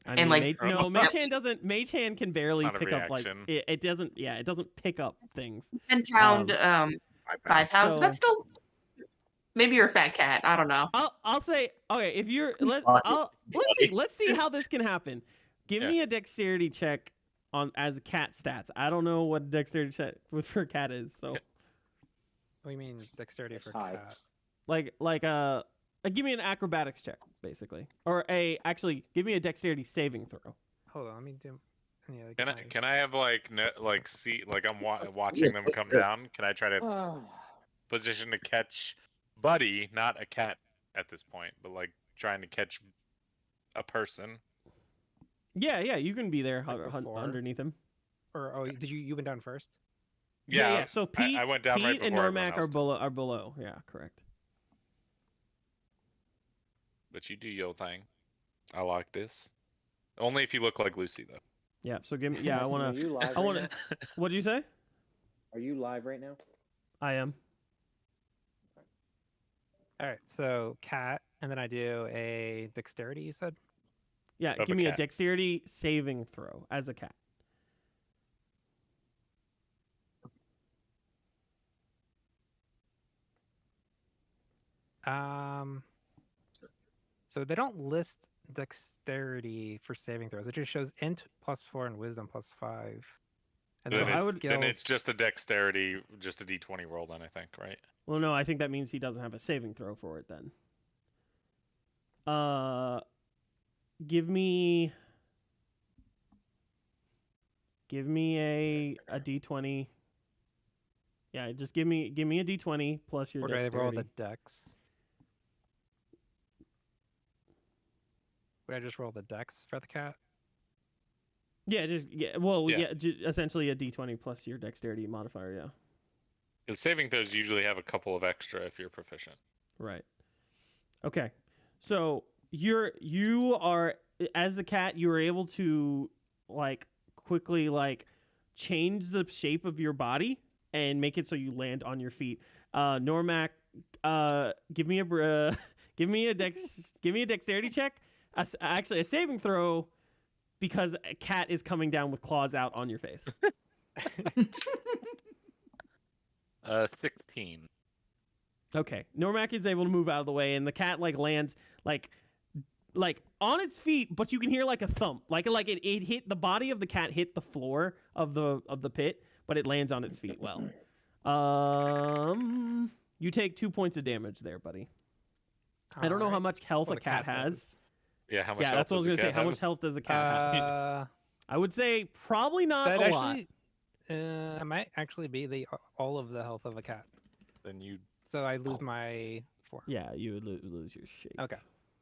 I And, mean, like, no, Mage Hand doesn't. Mage Hand can barely Not a pick up like reaction. it doesn't. Yeah, it doesn't pick up things. 10-pound 5 pounds. So- That's still maybe you're a fat cat. I don't know. I'll say okay. If you're let's see how this can happen. Give me a dexterity check on as cat stats. I don't know what dexterity check for cat is. So What do you mean dexterity for high. cat? give me an acrobatics check basically, or give me a dexterity saving throw. Hold on, let me do. Yeah, Can I have see I'm watching them come down? Can I try to position to catch Buddy, not a cat at this point, but like trying to catch a person? Yeah, you can be there Like before? underneath him. Or did you went down first? Yeah. So Pete, I went down right Pete and before Normac are below. Yeah, correct. But you do your thing. I like this. Only if you look like Lucy, though. Yeah. So give me. Yeah, I Are want you live to. right now? What did you say? Are you live right now? I am. All right, so cat, and then I do a dexterity. You said. Yeah, Of give a me a cat. dexterity saving throw as a cat. So they don't list dexterity for saving throws. It just shows int +4 and wisdom +5. And Then, then then it's just a dexterity, just a d20 roll. Then I think, right? Well, no, I think that means he doesn't have a saving throw for it then. Give me a d20. Yeah, just give me a d20 plus your Would I dexterity. roll the dex? Would I just roll the dex for the cat? Yeah, essentially a d20 plus your dexterity modifier. Yeah. Because saving throws usually have a couple of extra if you're proficient. Right. Okay. So you are as the cat, you are able to quickly change the shape of your body and make it so you land on your feet. Normac, give me a dexterity check. Actually, a saving throw, because a cat is coming down with claws out on your face. 16. Okay, Normac is able to move out of the way, and the cat lands on its feet, but you can hear a thump, it hit the body of the cat, hit the floor of the pit, but it lands on its feet well. You take 2 points of damage there, buddy. I don't know how much health a cat has. does. Yeah, how much? Yeah, health that's what I was does a gonna say. cat How have? much health does a cat have? I would say probably not That a lot. it might actually be all of the health of a cat. Then you. So I lose my 4. Yeah, you would lose your shape. Okay,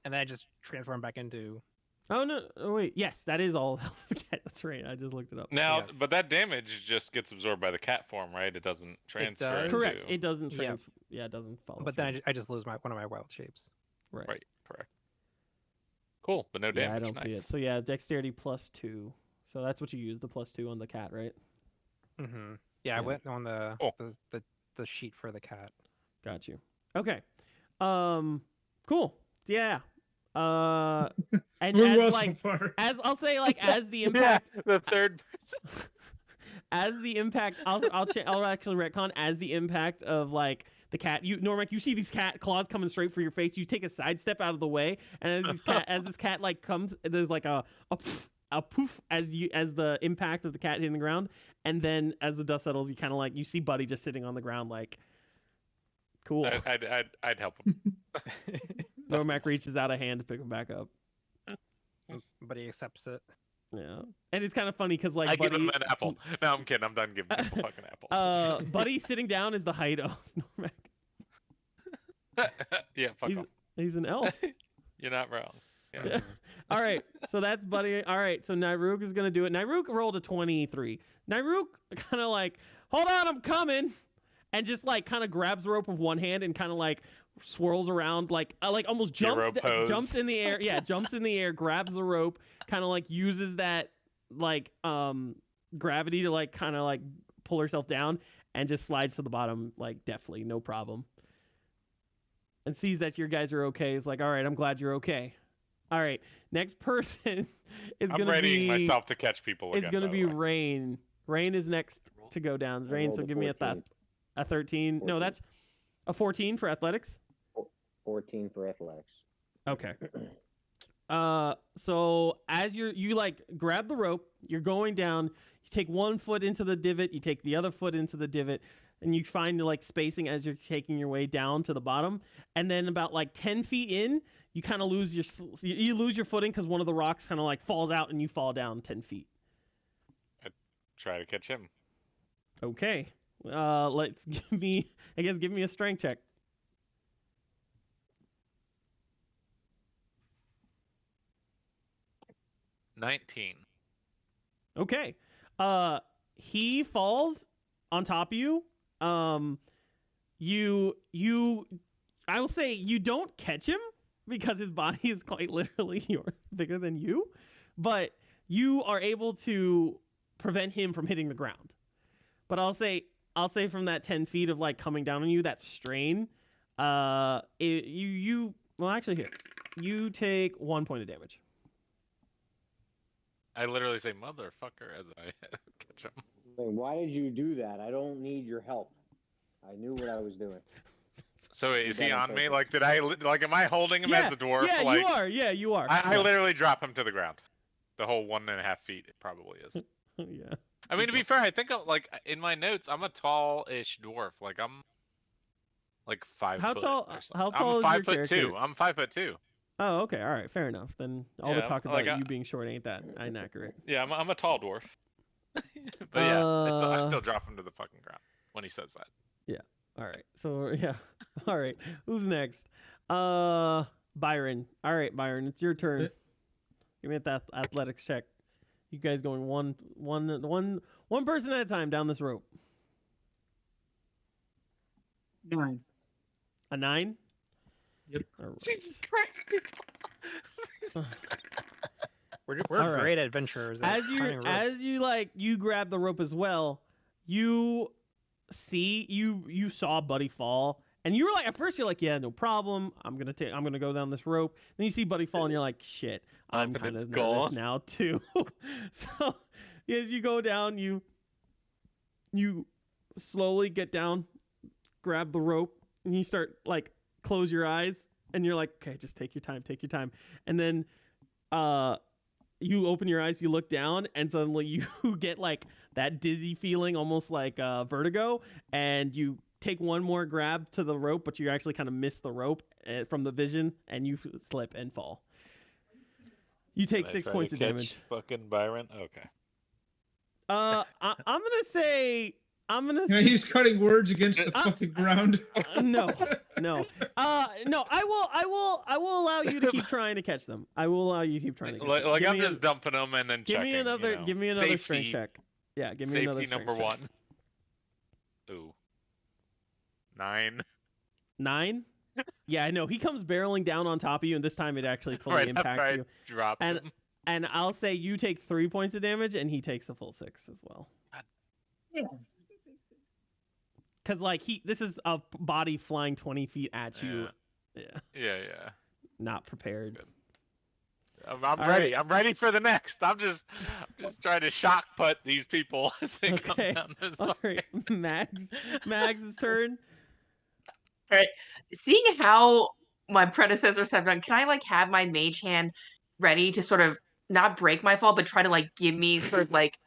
and then I just transform back into. Oh no! Oh, wait, yes, that is all health of a cat. That's right. I just looked it up. Now, Yeah. but that damage just gets absorbed by the cat form, right? It doesn't transfer. does. Correct. into- It doesn't Yeah. Yeah, it doesn't follow. But then I just lose one of my wild shapes. Right. Right. Correct. Cool, but no Yeah, damage. I don't nice. see it. So yeah, dexterity +2. So that's what you use, the +2 on the cat, right? Mm-hmm. Yeah, I Yeah. went on the, Cool. the sheet for the cat. Got you. Okay. Cool. Yeah. And We're as well so far. as I'll say as the impact the third. as the impact I'll actually retcon as the impact of the cat. Normac, you see these cat claws coming straight for your face. You take a sidestep out of the way, and as this cat comes, there's a poof as the impact of the cat hitting the ground, and then as the dust settles, you kind of you see Buddy just sitting on the ground cool. I'd help him. Normac reaches out a hand to pick him back up. But he accepts it. Yeah, and it's kind of funny because I give Buddy. him an apple. No, I'm kidding. I'm done giving people fucking apples. Buddy sitting down is the height of Normac. Yeah, fuck off. He's an elf. You're not wrong. Yeah. All right, so that's Buddy. All right, so Nyruk is gonna do it. Nyruk rolled a 23. Nyruk kind of hold on, I'm coming, and just kind of grabs the rope with one hand and kind of swirls around, almost jumps in the air. Yeah, jumps in the air, grabs the rope, kind of uses that gravity to kind of pull herself down, and just slides to the bottom deftly, no problem. And sees that your guys are okay. Is all right, I'm glad you're okay. All right. Next person is I'm gonna readying be myself to catch people again. It's gonna be Rain. Rain is next to go down. Rain, so give me a 13. A 13. 14. No, that's a 14 for athletics. 14 for athletics. Okay. So as you like grab the rope, you're going down. You take one foot into the divot, you take the other foot into the divot, and you find like spacing as you're taking your way down to the bottom. And then about like 10 feet in, you kind of lose your footing because one of the rocks kind of like falls out and you fall down 10 feet. I try to catch him. Okay. Give me a strength check. $19. Okay. He falls on top of you. I will say you don't catch him because his body is quite literally bigger than you, but you are able to prevent him from hitting the ground. But I'll say from that 10 feet of like coming down on you, that strain, well actually here, you take 1 point of damage. I literally say motherfucker as I catch him. Why did you do that? I don't need your help. I knew what I was doing. So is he on me? Like, am I holding him as the dwarf? Yeah, like, you are. Yeah, you are. I literally drop him to the ground. The whole 1.5 feet, it probably is. Yeah. I mean, to be fair, I think like in my notes, I'm a tall-ish dwarf. Like I'm like 5 foot. How tall I'm is your character? 5'2". I'm 5'2". Oh, okay. All right. Fair enough. Then all the talk about you being short ain't that inaccurate. Yeah, I'm a tall dwarf. But yeah, I still drop him to the fucking ground when he says that. Yeah. All right. So yeah. All right. Who's next? Byron. All right, Byron. It's your turn. Give me that athletics check. You guys going one person at a time down this rope. 9. A 9? Yep. Right. Jesus Christ, people. We're great adventurers. As you grab the rope as well, you saw Buddy fall, and you were like, at first you're like, yeah, no problem. I'm gonna go down this rope. Then you see Buddy fall, and you're like, shit, I'm kind of nervous now too. So as you go down, you slowly get down, grab the rope, and you start like close your eyes, and you're like, okay, just take your time, and then you open your eyes, you look down, and suddenly you get like that dizzy feeling, almost like vertigo, and you take one more grab to the rope, but you actually kind of miss the rope from the vision, and you slip and fall. You take 6 points of damage. Fucking Byron. Okay. I'm gonna say. He's cutting words against the fucking ground. No. I will allow you to keep trying to catch them. I will allow you to keep trying to catch them. Like I'm just dumping them and then give checking. Give me another strength check. Yeah, give me another safety number 1. Ooh. 9. 9? Yeah, I know. He comes barreling down on top of you, and this time it actually fully impacts you. Drop him. And I'll say you take 3 points of damage, and he takes the full 6 as well. Yeah. Because like this is a body flying 20 feet at you. Yeah. Not prepared. I'm ready. Right. I'm ready for the next. I'm just trying to shock put these people as they come down this way. All right, Mag's turn. All right. Seeing how my predecessors have done, can I like have my mage hand ready to sort of not break my fall, but try to like give me sort of like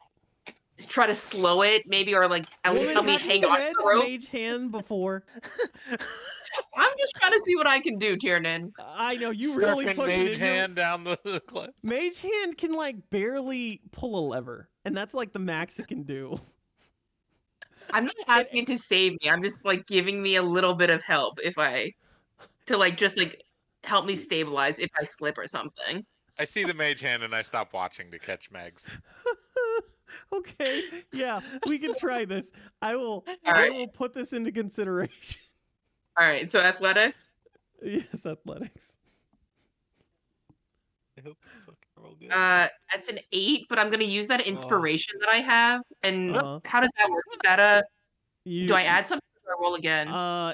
try to slow it maybe, or like at least help me hang on to the rope? Mage hand before. I'm just trying to see what I can do, Tiernan. I know you really put mage hand down the cliff. Mage hand can like barely pull a lever, and that's like the max it can do. I'm not asking to save me. I'm just like giving me a little bit of help to like just like help me stabilize if I slip or something. I see the mage hand and I stop watching to catch Megs. Okay, yeah, we can try this. I will put this into consideration. All right, so athletics? Yes, athletics. I hope you fucking roll good. That's an 8, but I'm going to use that inspiration that I have. And how does that work? Is that do I add something or roll again?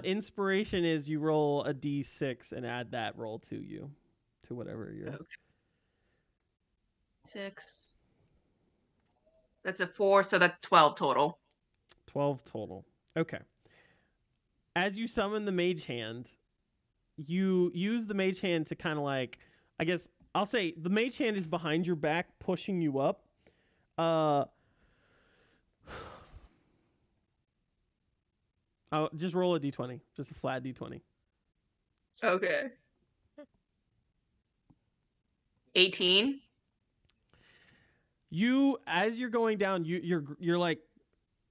Inspiration is you roll a d6 and add that roll to you. to whatever you're. Okay. 6. That's a 4, so that's 12 total. 12 total. Okay. As you summon the mage hand, you use the mage hand to kind of like, I guess I'll say the mage hand is behind your back, pushing you up. I'll just roll a d20, just a flat d20. Okay. 18. You, as you're going down, you're like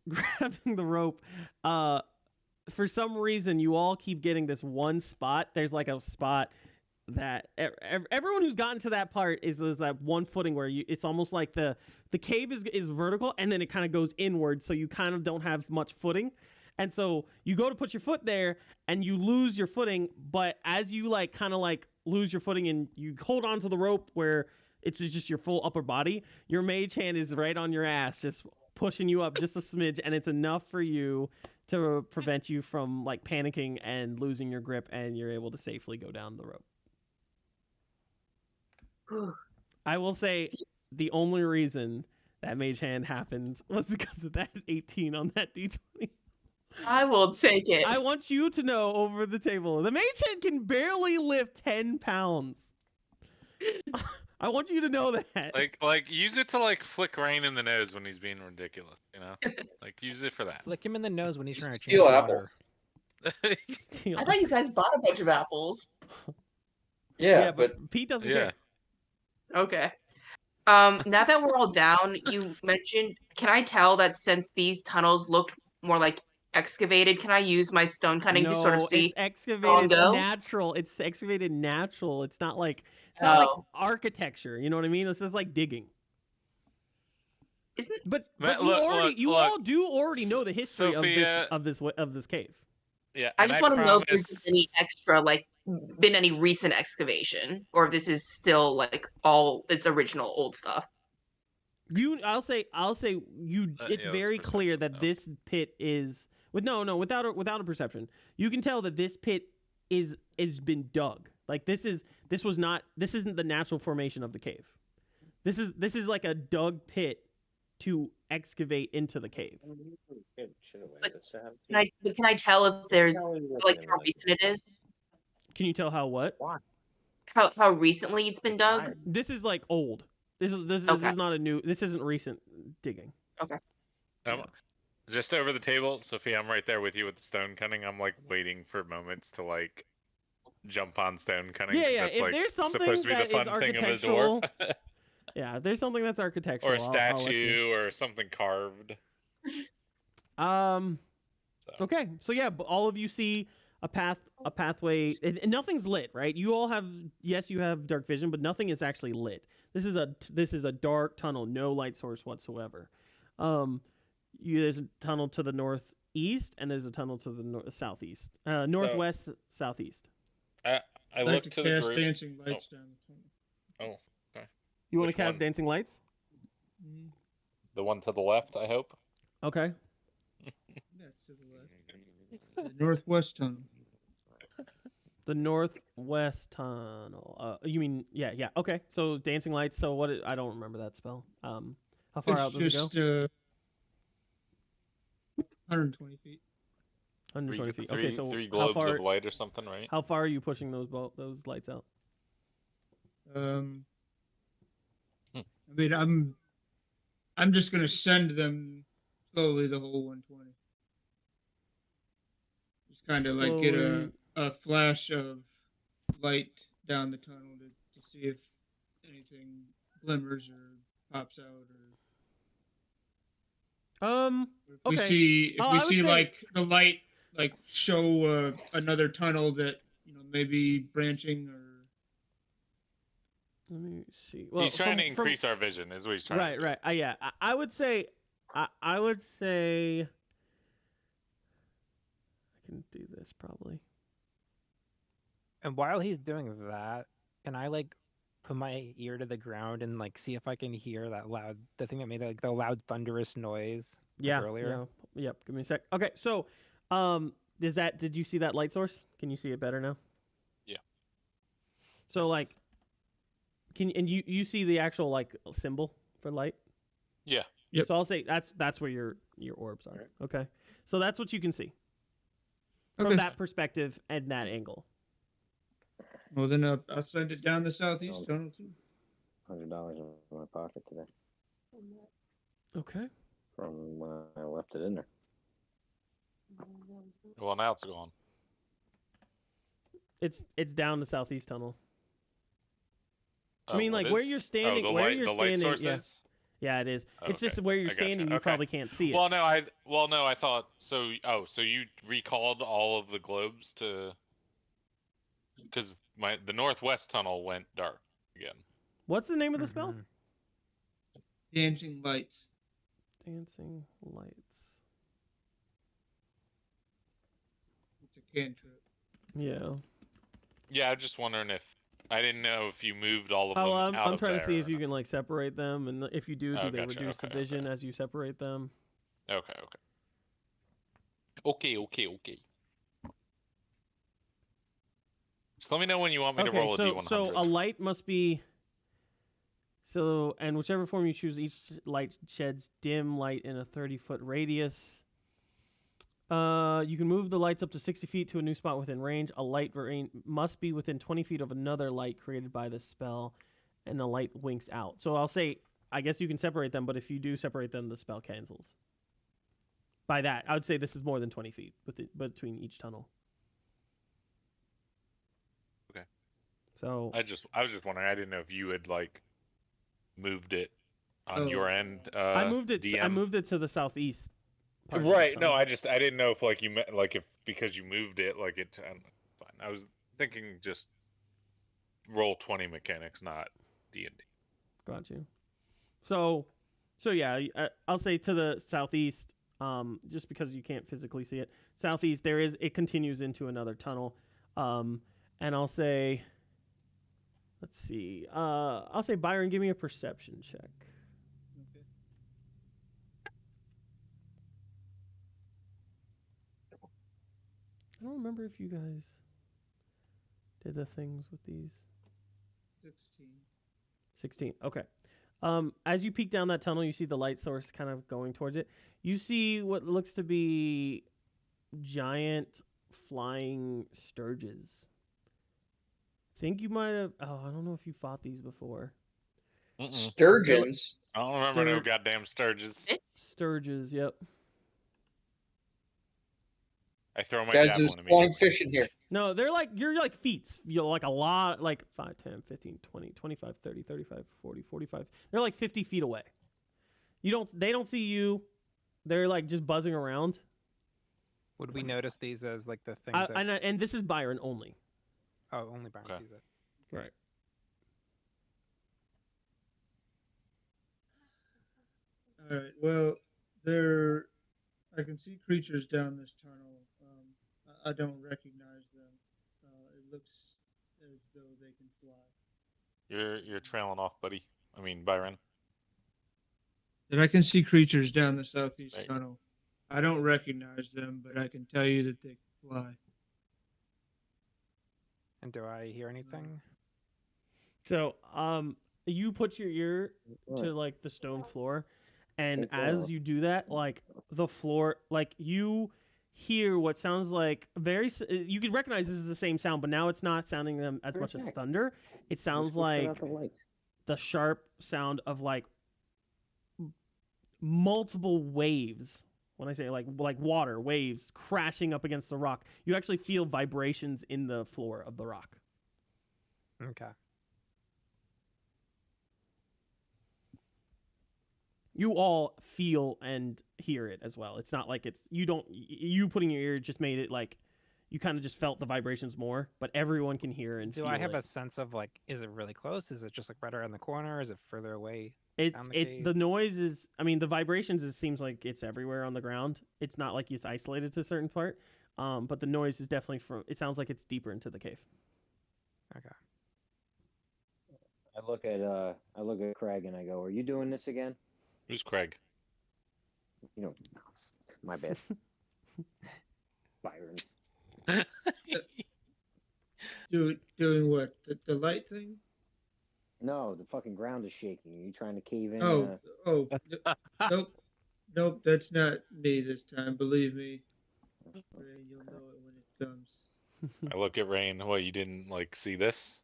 grabbing the rope. For some reason, you all keep getting this one spot. There's like a spot that everyone who's gotten to that part is that one footing where it's almost like the cave is vertical and then it kind of goes inward, so you kind of don't have much footing. And so you go to put your foot there and you lose your footing, but as you like kind of like lose your footing and you hold on to the rope where it's just your full upper body, your mage hand is right on your ass, just pushing you up just a smidge, and it's enough for you to prevent you from like panicking and losing your grip, and you're able to safely go down the rope. I will say the only reason that mage hand happened was because of that 18 on that d20. I will take it. I want you to know over the table, the mage hand can barely lift 10 pounds. I want you to know that. Like use it to like flick Rain in the nose when he's being ridiculous, you know? Like use it for that. Flick him in the nose when he's trying to Steal change apple. water. I thought you guys bought a bunch of apples. Yeah, but Pete doesn't care. Okay. Now that we're all down, you mentioned, can I tell that since these tunnels looked more like excavated, can I use my stone cutting to sort of see? It's excavated natural. It's excavated natural. It's not like like architecture. You know what I mean? This is like digging. Isn't? But you all do already know the history Sophia, of this cave. Yeah. I just want to know if there's been any extra, like, been any recent excavation, or if this is still like all its original old stuff. I'll say it's very clear that this pit is without a perception. You can tell that this pit is been dug. Like this isn't the natural formation of the cave. This is like a dug pit to excavate into the cave. Can I tell if there's like how recent it is? Can you tell how what? How recently it's been dug? This is like old. This is not a new. This isn't recent digging. Okay. Just over the table, Sophia. I'm right there with you with the stone cutting. I'm like waiting for moments to like jump on stone cutting. Yeah. That's, if like, there's something supposed to be that the fun is thing of a architectural, dwarf. yeah, if there's something that's architectural, or a statue, or something carved. Okay, so yeah, all of you see a pathway, and nothing's lit, right? You all have, yes, you have dark vision, but nothing is actually lit. This is a dark tunnel, no light source whatsoever. There's a tunnel to the northeast, and there's a tunnel to the southeast, northwest, southeast. I look to the group. Dancing lights down the tunnel. Oh, okay. You want to cast dancing lights? The one to the left, I hope. Okay. That's to the left. The northwest tunnel. The northwest tunnel. You mean yeah. Okay. So dancing lights. So what? I don't remember that spell. How far out does it go? 120 feet. 120 feet. Okay, so three globes of light or something, right? How far are you pushing those lights out? I mean, I'm just gonna send them slowly the whole 120. Just kind of like get a flash of light down the tunnel to see if anything glimmers or pops out, or if we see like the light like show another tunnel that maybe branching or. Let me see. Well, he's trying to increase our vision, is what he's trying to do. Right. Yeah, I would say, I can do this probably. And while he's doing that, can I like put my ear to the ground and like see if I can hear the thing that made like the loud thunderous noise earlier? Yeah. Yep. Give me a sec. Okay, so, did you see that light source? Can you see it better now? Yeah. So like, and you see the actual like symbol for light? Yeah. Yep. So I'll say that's where your orbs are. Okay. So that's what you can see from Okay. that perspective and that angle. Well, then I'll send it down the southeast tunnel too. $100 in my pocket today. Okay. From when I left it in there. Well, now it's gone. It's down the southeast tunnel. Oh, I mean, like where you're standing, where you're standing. Light source yeah. is? Yeah, it is. Oh, it's just where you're standing. You probably can't see it. Well, no, I thought so. Oh, so you recalled all of the globes to, because the northwest tunnel went dark again. What's the name of the spell? Dancing lights. Dancing lights. It's a cantrip. Yeah. Yeah, I'm just wondering if I didn't know if you moved all of them out I'm of trying there to see if you can like separate them, and if you do, Oh, they gotcha. reduce the vision as you separate them? Okay. Just let me know when you want me to roll a D100. So a light must be. So, and whichever form you choose, each light sheds dim light in a 30-foot radius. You can move the lights up to 60 feet to a new spot within range. A light must be within 20 feet of another light created by the spell, and the light winks out. So I'll say, I guess you can separate them, but if you do separate them, the spell cancels. By that, I would say this is more than 20 feet between each tunnel. Okay. So I was just wondering. I didn't know if you had like moved it on your end. I moved it. DM. I moved it to the southeast. Right. No, I didn't know if like you meant like if because you moved it like it. Fine. I was thinking just roll 20 mechanics, not D&D. Got you. So yeah, I'll say to the southeast. Just because you can't physically see it, southeast it continues into another tunnel. And I'll say. Let's see. I'll say Byron, give me a perception check. Okay. I don't remember if you guys did the things with these. 16. Okay. As you peek down that tunnel, you see the light source kind of going towards it. You see what looks to be giant flying sturges. Think you might have. Oh, I don't know if you fought these before. Sturgeons. I don't remember no goddamn sturges. Sturges, yep. I throw my Guys, javelin there's flying fish in here. No, you're like feet. You're like a lot, like 5, 10, 15, 20, 25, 30, 35, 40, 45. They're like 50 feet away. They don't see you. They're like just buzzing around. Would we notice these as like the things and this is Byron only. Oh, only Byron sees it. Right. All right. Well, I can see creatures down this tunnel. I don't recognize them. It looks as though they can fly. You're trailing off, buddy. I mean, Byron. That I can see creatures down the southeast tunnel. I don't recognize them, but I can tell you that they can fly. And do I hear anything? So, you put your ear to like the stone floor, and as you do that, like the floor, like you hear what sounds like you could recognize this is the same sound, but now it's not sounding them as much as thunder. It sounds like the sharp sound of like multiple waves. When I say like water waves crashing up against the rock, you actually feel vibrations in the floor of the rock. Okay. You all feel and hear it as well. It's not like you putting your ear just made it like you kind of just felt the vibrations more, but everyone can hear and feel it. Do I have a sense of like, is it really close? Is it just like right around the corner? Is it further away? It's the noise is, I mean, the vibrations, it seems like it's everywhere on the ground. It's not like it's isolated to a certain part. But the noise is definitely it sounds like it's deeper into the cave. Okay. I look at Craig and I go, "Are you doing this again?" Who's Craig? My bad. Byron. Doing what? The light thing? No, the fucking ground is shaking. Are you trying to cave in? Nope, that's not me this time. Believe me. Rain, you'll know it when it comes. I look at Rain. What, you didn't see this?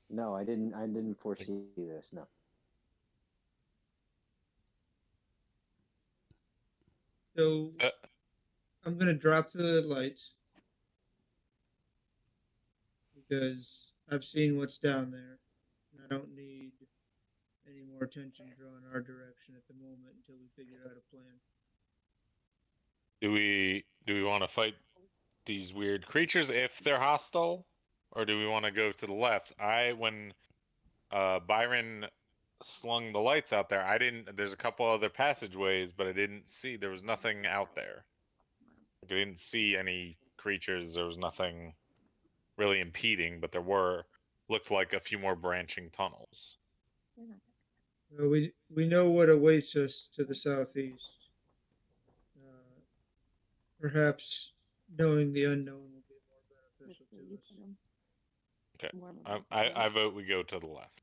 No, I didn't foresee this. No. So I'm gonna drop the lights because I've seen what's down there, and I don't need any more attention drawn our direction at the moment until we figure out a plan. Do we want to fight these weird creatures if they're hostile, or do we want to go to the left? When Byron slung the lights out there, there's a couple other passageways, but I didn't see, there was nothing out there. I didn't see any creatures. There was nothing really impeding, but there looked like a few more branching tunnels. Well, we know what awaits us to the southeast. Perhaps knowing the unknown will be more beneficial to us. Okay, I vote we go to the left.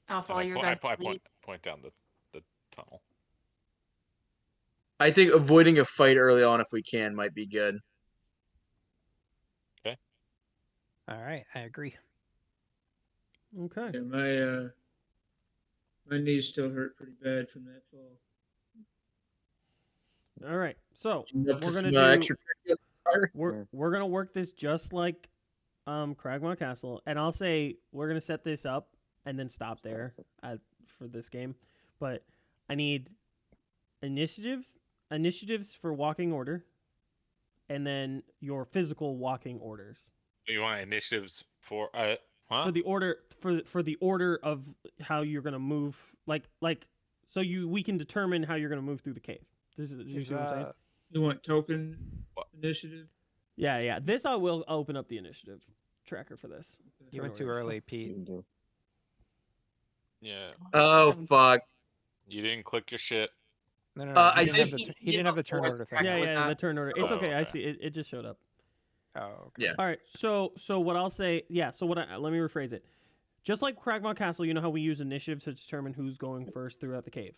I'll follow your guys' I lead. point down the tunnel. I think avoiding a fight early on, if we can, might be good. Okay. All right, I agree. Okay. Yeah, my knees still hurt pretty bad from that fall. All right, so we're gonna we're gonna work this just like Cragmore Castle, and I'll say we're gonna set this up and then stop there for this game. But I need initiatives for walking order, and then your physical walking orders. You want initiatives for for the order for the order of how you're gonna move, like so we can determine how you're gonna move through the cave. Do you see what I'm saying? You want token initiative? Yeah. This I will open up the initiative tracker for this. You went too early, Pete. Yeah. Oh fuck. You didn't click your shit. No. He didn't have the turn order thing. Yeah, the turn order. It's okay. I see it just showed up. Oh, okay. Yeah. All right. So what I'll say, let me rephrase it. Just like Cragmaw Castle, you know how we use initiative to determine who's going first throughout the cave.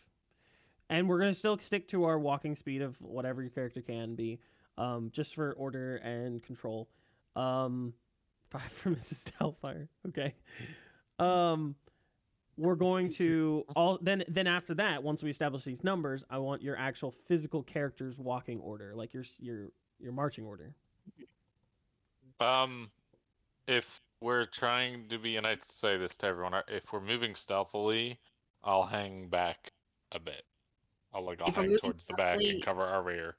And we're going to still stick to our walking speed of whatever your character can be, just for order and control. 5 for Mrs. Doubtfire. Okay. We're going to then after that, once we establish these numbers, I want your actual physical character's walking order, like your marching order. If we're trying to be, and I say this to everyone, if we're moving stealthily, I'll hang back a bit. I'll hang towards the back and cover our rear.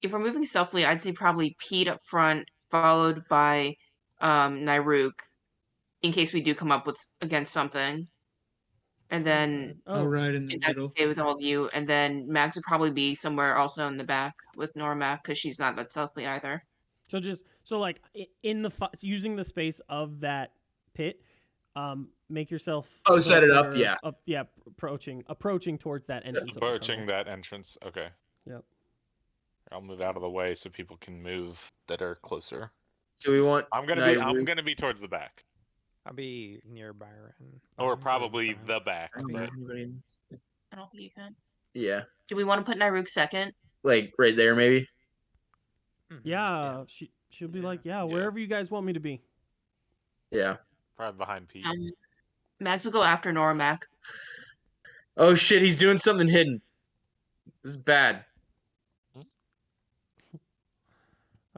If we're moving stealthily, I'd say probably Pete up front, followed by Nyruk, in case we do come up against something. And then I'll ride in the middle. Okay with all of you, and then Max would probably be somewhere also in the back with Norma because she's not that stealthy either. So like in using the space of that pit, make yourself. Set it up. Yeah. Approaching towards that entrance. Approaching that entrance. Okay. Yep. I'll move out of the way so people can move that are closer. So we want. I'm gonna be towards the back. I'll be near Byron. Or probably the back. I don't think you can. Yeah. Do we want to put Nyruk second? Like right there, maybe. Yeah. She'll be like, wherever you guys want me to be. Yeah. Probably behind Pete. Max will go after Normac. Oh shit, he's doing something hidden. This is bad.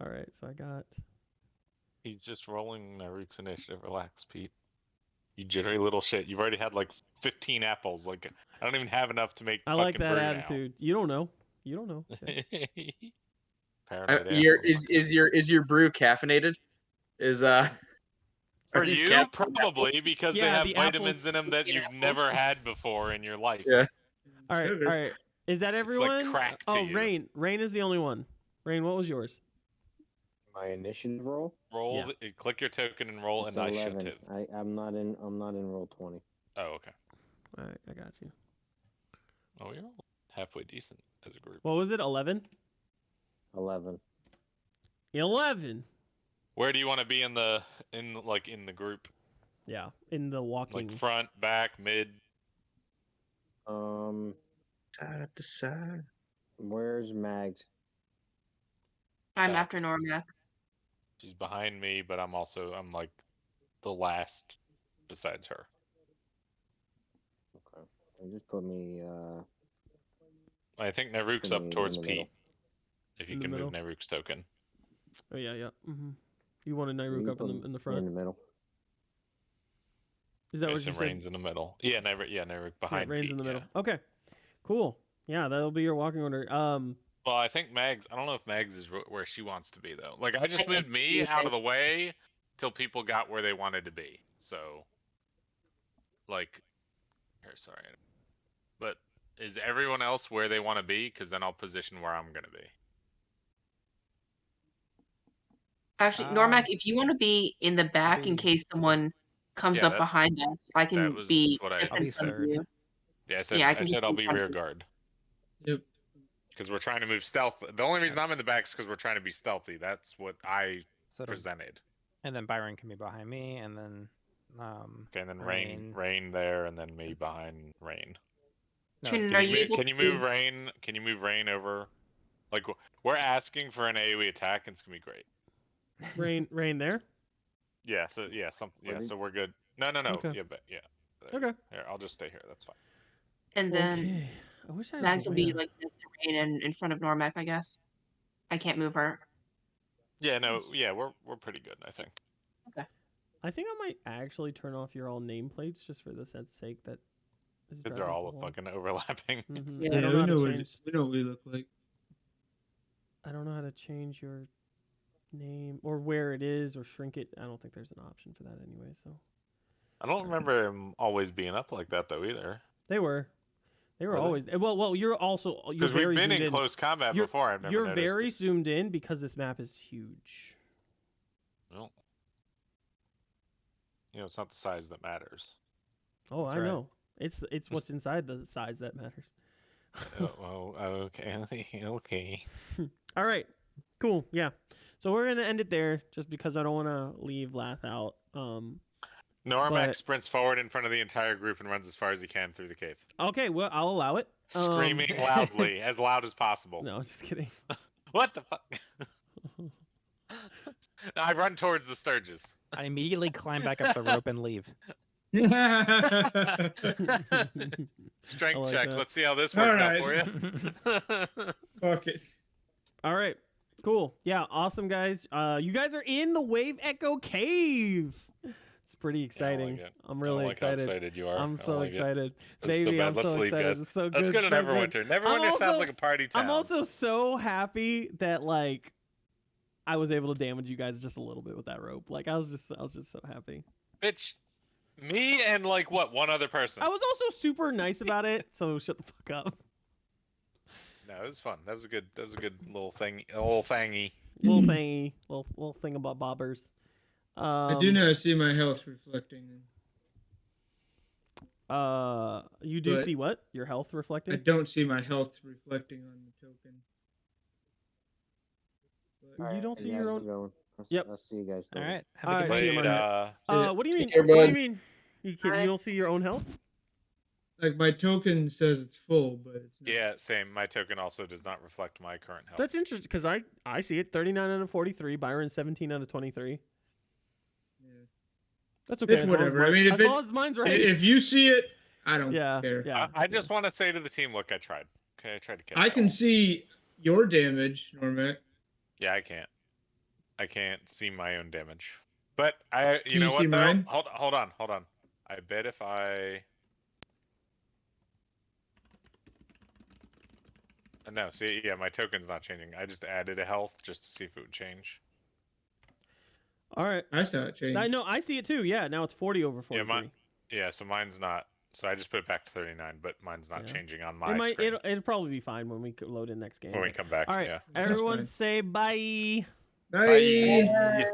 Alright, so I got... He's just rolling Nyruk's initiative. Relax, Pete. You jittery little shit. You've already had 15 apples. I don't even have enough to make. I like that attitude. Now. You don't know. Is your brew caffeinated? For you, probably, because they have vitamins in them that you've never had before in your life. Yeah. All right. Is that everyone? It's crack to you. Rain is the only one. Rain, what was yours? My initiative roll. Click your token and roll it's initiative. 11. I'm not in roll 20. Oh, okay. All right, I got you. Oh, you're all halfway decent as a group. What was it? 11. 11. 11. Where do you want to be in the group? Yeah, in the walking. Like front, back, mid. Side to side. Where's Mags? I'm Back. after Normac. She's behind me, but I'm like the last besides her. Okay. And just put me. I think Naruk's up towards Pete. If you can move Naruk's token. Oh yeah. Mm-hmm. You want a Nyruk up in the front? In the middle. Is that what you said? Rain's in the middle. Yeah, Naruk behind Rain's Pete, in the middle. Yeah. Okay. Cool. Yeah, that'll be your walking order. Well, I think Mags. I don't know if Mags is where she wants to be though. Like I just moved me out of the way till people got where they wanted to be. So, like, here, sorry, but is everyone else where they want to be? Because then I'll position where I'm gonna be. Actually, Normac, if you want to be in the back in case someone comes up behind us, I can be just in front of you. Yeah, I said I'll be rear guard. Yep. Because we're trying to move stealth. The only reason I'm in the back is because we're trying to be stealthy. That's what I presented. And then Byron can be behind me, and then okay, and then Rain there, and then me behind Rain. No, can you move Rain? Can you move Rain over? Like we're asking for an AoE attack, and it's gonna be great. Rain there? Yeah. So so we're good. No. Okay. Yeah. Okay. Here, I'll just stay here. That's fine. And then I wish I Mags will be like next to Rain and in front of Normac, I guess. I can't move her. Yeah. No. Yeah. We're pretty good, I think. Okay. I think I might actually turn off your all nameplates just for the sake that. Because they're all fucking overlapping. Mm-hmm. Yeah, we know what we look like. I don't know how to change your name or where it is or shrink it. I don't think there's an option for that anyway. So. I don't remember them always being up like that though either. They were always. Well, you're because we've been in close combat before. I've never You're noticed very zoomed in because this map is huge. Well, it's not the size that matters. Oh, I know. It's what's inside the size that matters. Okay. All right. Cool. Yeah. So we're gonna end it there, just because I don't want to leave Lath out. Normac sprints forward in front of the entire group and runs as far as he can through the cave. Okay, well, I'll allow it. Screaming loudly, as loud as possible. No, just kidding. What the fuck? I run towards the Sturges. I immediately climb back up the rope and leave. Strength check. Let's see how this works out for you. Fuck it. All right. Cool. Yeah, awesome, guys. You guys are in the Wave Echo Cave. It's pretty exciting. Yeah, I'm really excited. How excited you are. I'm so excited. Baby, I'm so leave, excited. Guys. It's so good. Let's go to Neverwinter. Neverwinter sounds like a party town. I'm also so happy that I was able to damage you guys just a little bit with that rope. I was just so happy. Bitch, me and one other person. I was also super nice about it, so shut the fuck up. No, it was fun. That was a good little thing, little thingy. Little thingy, little thing about bobbers. I do not see my health reflecting. You do see what? Your health reflecting? I don't see my health reflecting on the token. But you don't see your own. I'll see you guys later. All right. Have a good night. What do you mean? Care, what do you mean? You don't see your own health? My token says it's full, but it's not. Yeah, same. My token also does not reflect my current health. That's interesting because I see it 39 out of 43. Byron 17 out of 23. Yeah. That's okay. It's whatever. I mean, as long as mine's right. If you see it, I don't care. Yeah. I just want to say to the team, look, I tried. Okay, I tried to catch. I can see your damage, Normac. Yeah, I can't. I can't see my own damage. But you know see what though? mine? Hold on. I bet if I no, see, yeah, my token's not changing. I just added a health just to see if it would change. All right. I saw it change. I know. I see it too. Yeah. Now it's 40 over 43. Yeah. So mine's not. So I just put it back to 39, but mine's not changing on my screen. It'll probably be fine when we load in next game. When we come back. All right. Yeah. Everyone say bye. Bye. Bye.